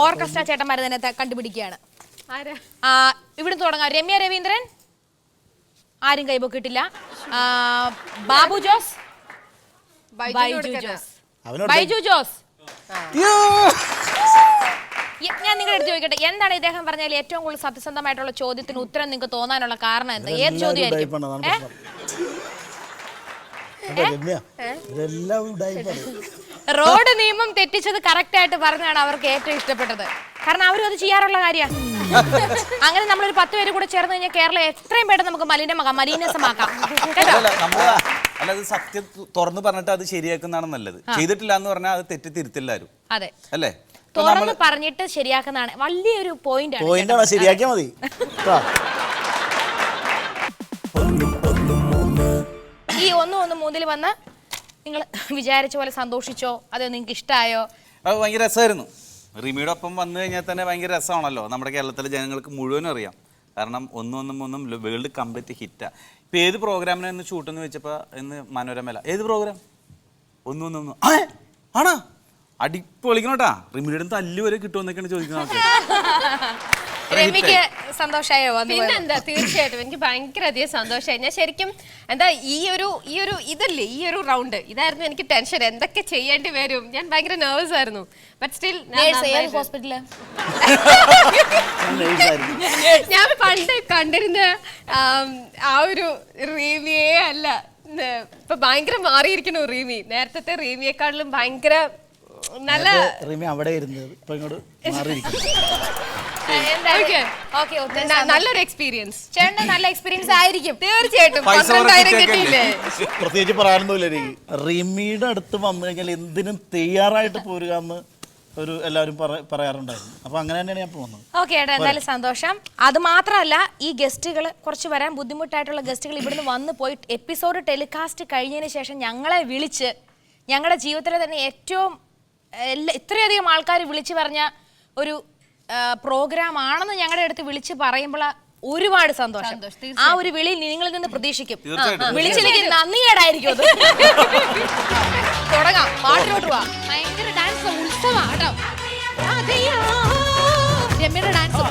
ഓർക്കസ്ട്ര ചേട്ടന്മാരെ തന്നെ കണ്ടുപിടിക്കുകയാണ്. ഇവിടെ തുടങ്ങാം. രമ്യ രവീന്ദ്രൻ, ആരും കൈപൊക്കിട്ടില്ല. ബാബു ജോസ്, ബൈജു ജോസ്. ഞാൻ നിങ്ങളുടെ അടുത്ത് ചോദിക്കട്ടെ, എന്താണ് ഇദ്ദേഹം പറഞ്ഞാൽ ഏറ്റവും കൂടുതൽ സത്യസന്ധമായിട്ടുള്ള ചോദ്യത്തിന് ഉത്തരം നിങ്ങൾക്ക് തോന്നാനുള്ള കാരണം എന്താ? ഏത് ചോദ്യമായിരിക്കും? രമ്യ ഇതെല്ലാം ഉടായിപ്പാണ്. റോഡ് നിയമം തെറ്റിച്ചത് കറക്റ്റ് ആയിട്ട് പറഞ്ഞാണ് അവർക്ക് ഏറ്റവും ഇഷ്ടപ്പെട്ടത്. കാരണം അവരും അത് ചെയ്യാറുള്ള കാര്യമാണ്. അങ്ങനെ നമ്മളൊരു 10 പേര് കൂടെ ചേർന്ന് കഴിഞ്ഞാൽ കേരളം എത്രയും പെട്ടെന്ന് നമുക്ക് മലീനസമാക്കാം. അല്ല, അത് സത്യം തുറന്ന് പറഞ്ഞിട്ട് അത് ശരിയാക്കുന്നതാണ് നല്ലത്. ചെയ്തിട്ടില്ല എന്ന് പറഞ്ഞാൽ അത് തെറ്റി തിരുത്തില്ലാരും. അതെ, അല്ലേ? തുറന്ന് പറഞ്ഞിട്ട് ശരിയാക്കുന്നതാണ് വലിയൊരു പോയിന്റ്. ശരിയാക്കിയാ മതി. ഈ 1-1-3 വന്ന് നിങ്ങൾ വിചാരിച്ച പോലെ സന്തോഷിച്ചോ, അതോ നിങ്ങൾക്ക് ഇഷ്ടമായോ? അത് ഭയങ്കര രസമായിരുന്നു. റിമിയുടെ ഒപ്പം വന്നു കഴിഞ്ഞാൽ തന്നെ ഭയങ്കര രസമാണല്ലോ. നമ്മുടെ കേരളത്തിലെ ജനങ്ങൾക്ക് മുഴുവനും അറിയാം. കാരണം 1-1-3 വേൾഡ് കംപ്ലീറ്റ് ഹിറ്റാണ്. ഇപ്പം ഏത് പ്രോഗ്രാമിനായിരുന്നു ഷൂട്ടെന്ന് വെച്ചപ്പോൾ ഇന്ന് മനോരമയില ഏത് പ്രോഗ്രാം 1-1-3 ആണോ? അടിപൊളിക്കണോട്ടാ. റിമിയുടെ തല്ലു വരെ കിട്ടുമെന്നൊക്കെയാണ് ചോദിക്കുന്നത്. രമ്യക്ക് സന്തോഷമായോ? പിന്നെന്താ, തീർച്ചയായിട്ടും എനിക്ക് ഭയങ്കര അധികം സന്തോഷമായി. ഞാൻ ശരിക്കും എന്താ ഈ ഒരു ഇതല്ലേ ഈ ഒരു റൗണ്ട് ഇതായിരുന്നു എനിക്ക് ടെൻഷൻ. എന്തൊക്കെ ചെയ്യേണ്ടി വരും, ഞാൻ ഭയങ്കര നെർവസ് ആയിരുന്നു. ബട്ട് സ്റ്റിൽ ഹോസ്പിറ്റലില് ഞാൻ പണ്ട് കണ്ടിരുന്ന ആ ഒരു റീമിയെ അല്ല, ഇപ്പൊ ഭയങ്കര മാറിയിരിക്കുന്നു റീമി. നേരത്തെ റീമിയെക്കാട്ടിലും ഭയങ്കര നല്ല റിമി അവിടെ ഇരുന്നത് ഇപ്പൊ ഇങ്ങോട്ട് മാറിയിരിക്കുന്നു. നല്ലൊരു എക്സ്പീരിയൻസ്. ചേട്ടന് നല്ല എക്സ്പീരിയൻസ് ആയിരിക്കും തീർച്ചയായിട്ടും. 12,000 കിട്ടിയില്ലേ? പ്രത്യേകിച്ച് പറയാനൊന്നുമില്ല എനിക്ക്. റിമിയുടെ അടുത്ത് വന്നു കഴിഞ്ഞാൽ എന്തിനും തയ്യാറായിട്ട് പോരുക എന്ന് എല്ലാവരും പറയാറുണ്ടായിരുന്നു. അപ്പൊ അങ്ങനെ തന്നെയാണ് ഞാൻ പോകുന്നത്. ഓക്കെ ഏട്ടാ, എന്തായാലും സന്തോഷം. അത് മാത്രമല്ല, ഈ ഗസ്റ്റുകൾ കുറച്ച് വരാൻ ബുദ്ധിമുട്ടായിട്ടുള്ള ഗസ്റ്റുകൾ ഇവിടുന്ന് വന്ന് പോയി എപ്പിസോഡ് ടെലികാസ്റ്റ് കഴിഞ്ഞതിന് ശേഷം ഞങ്ങളെ വിളിച്ച് ഞങ്ങളുടെ ജീവിതത്തിലെ തന്നെ ഏറ്റവും ഇത്രയധികം ആൾക്കാർ വിളിച്ചു പറഞ്ഞ ഒരു പ്രോഗ്രാം ആണെന്ന് ഞങ്ങളുടെ അടുത്ത് വിളിച്ച് പറയുമ്പോൾ ഒരുപാട് സന്തോഷം. ആ ഒരു വിളി നിങ്ങളിൽ നിന്ന് പ്രതീക്ഷിക്കും. വിളിച്ചില്ലെങ്കിൽ നന്ദികേടായിരിക്കും അത്. തുടങ്ങാം, പാട്ടിലോട്ട് പോവാം. ഭയങ്കര ഡാൻസ് ഉത്സവമാണ് കേട്ടോ. രമ്യയുടെ ഡാൻസ്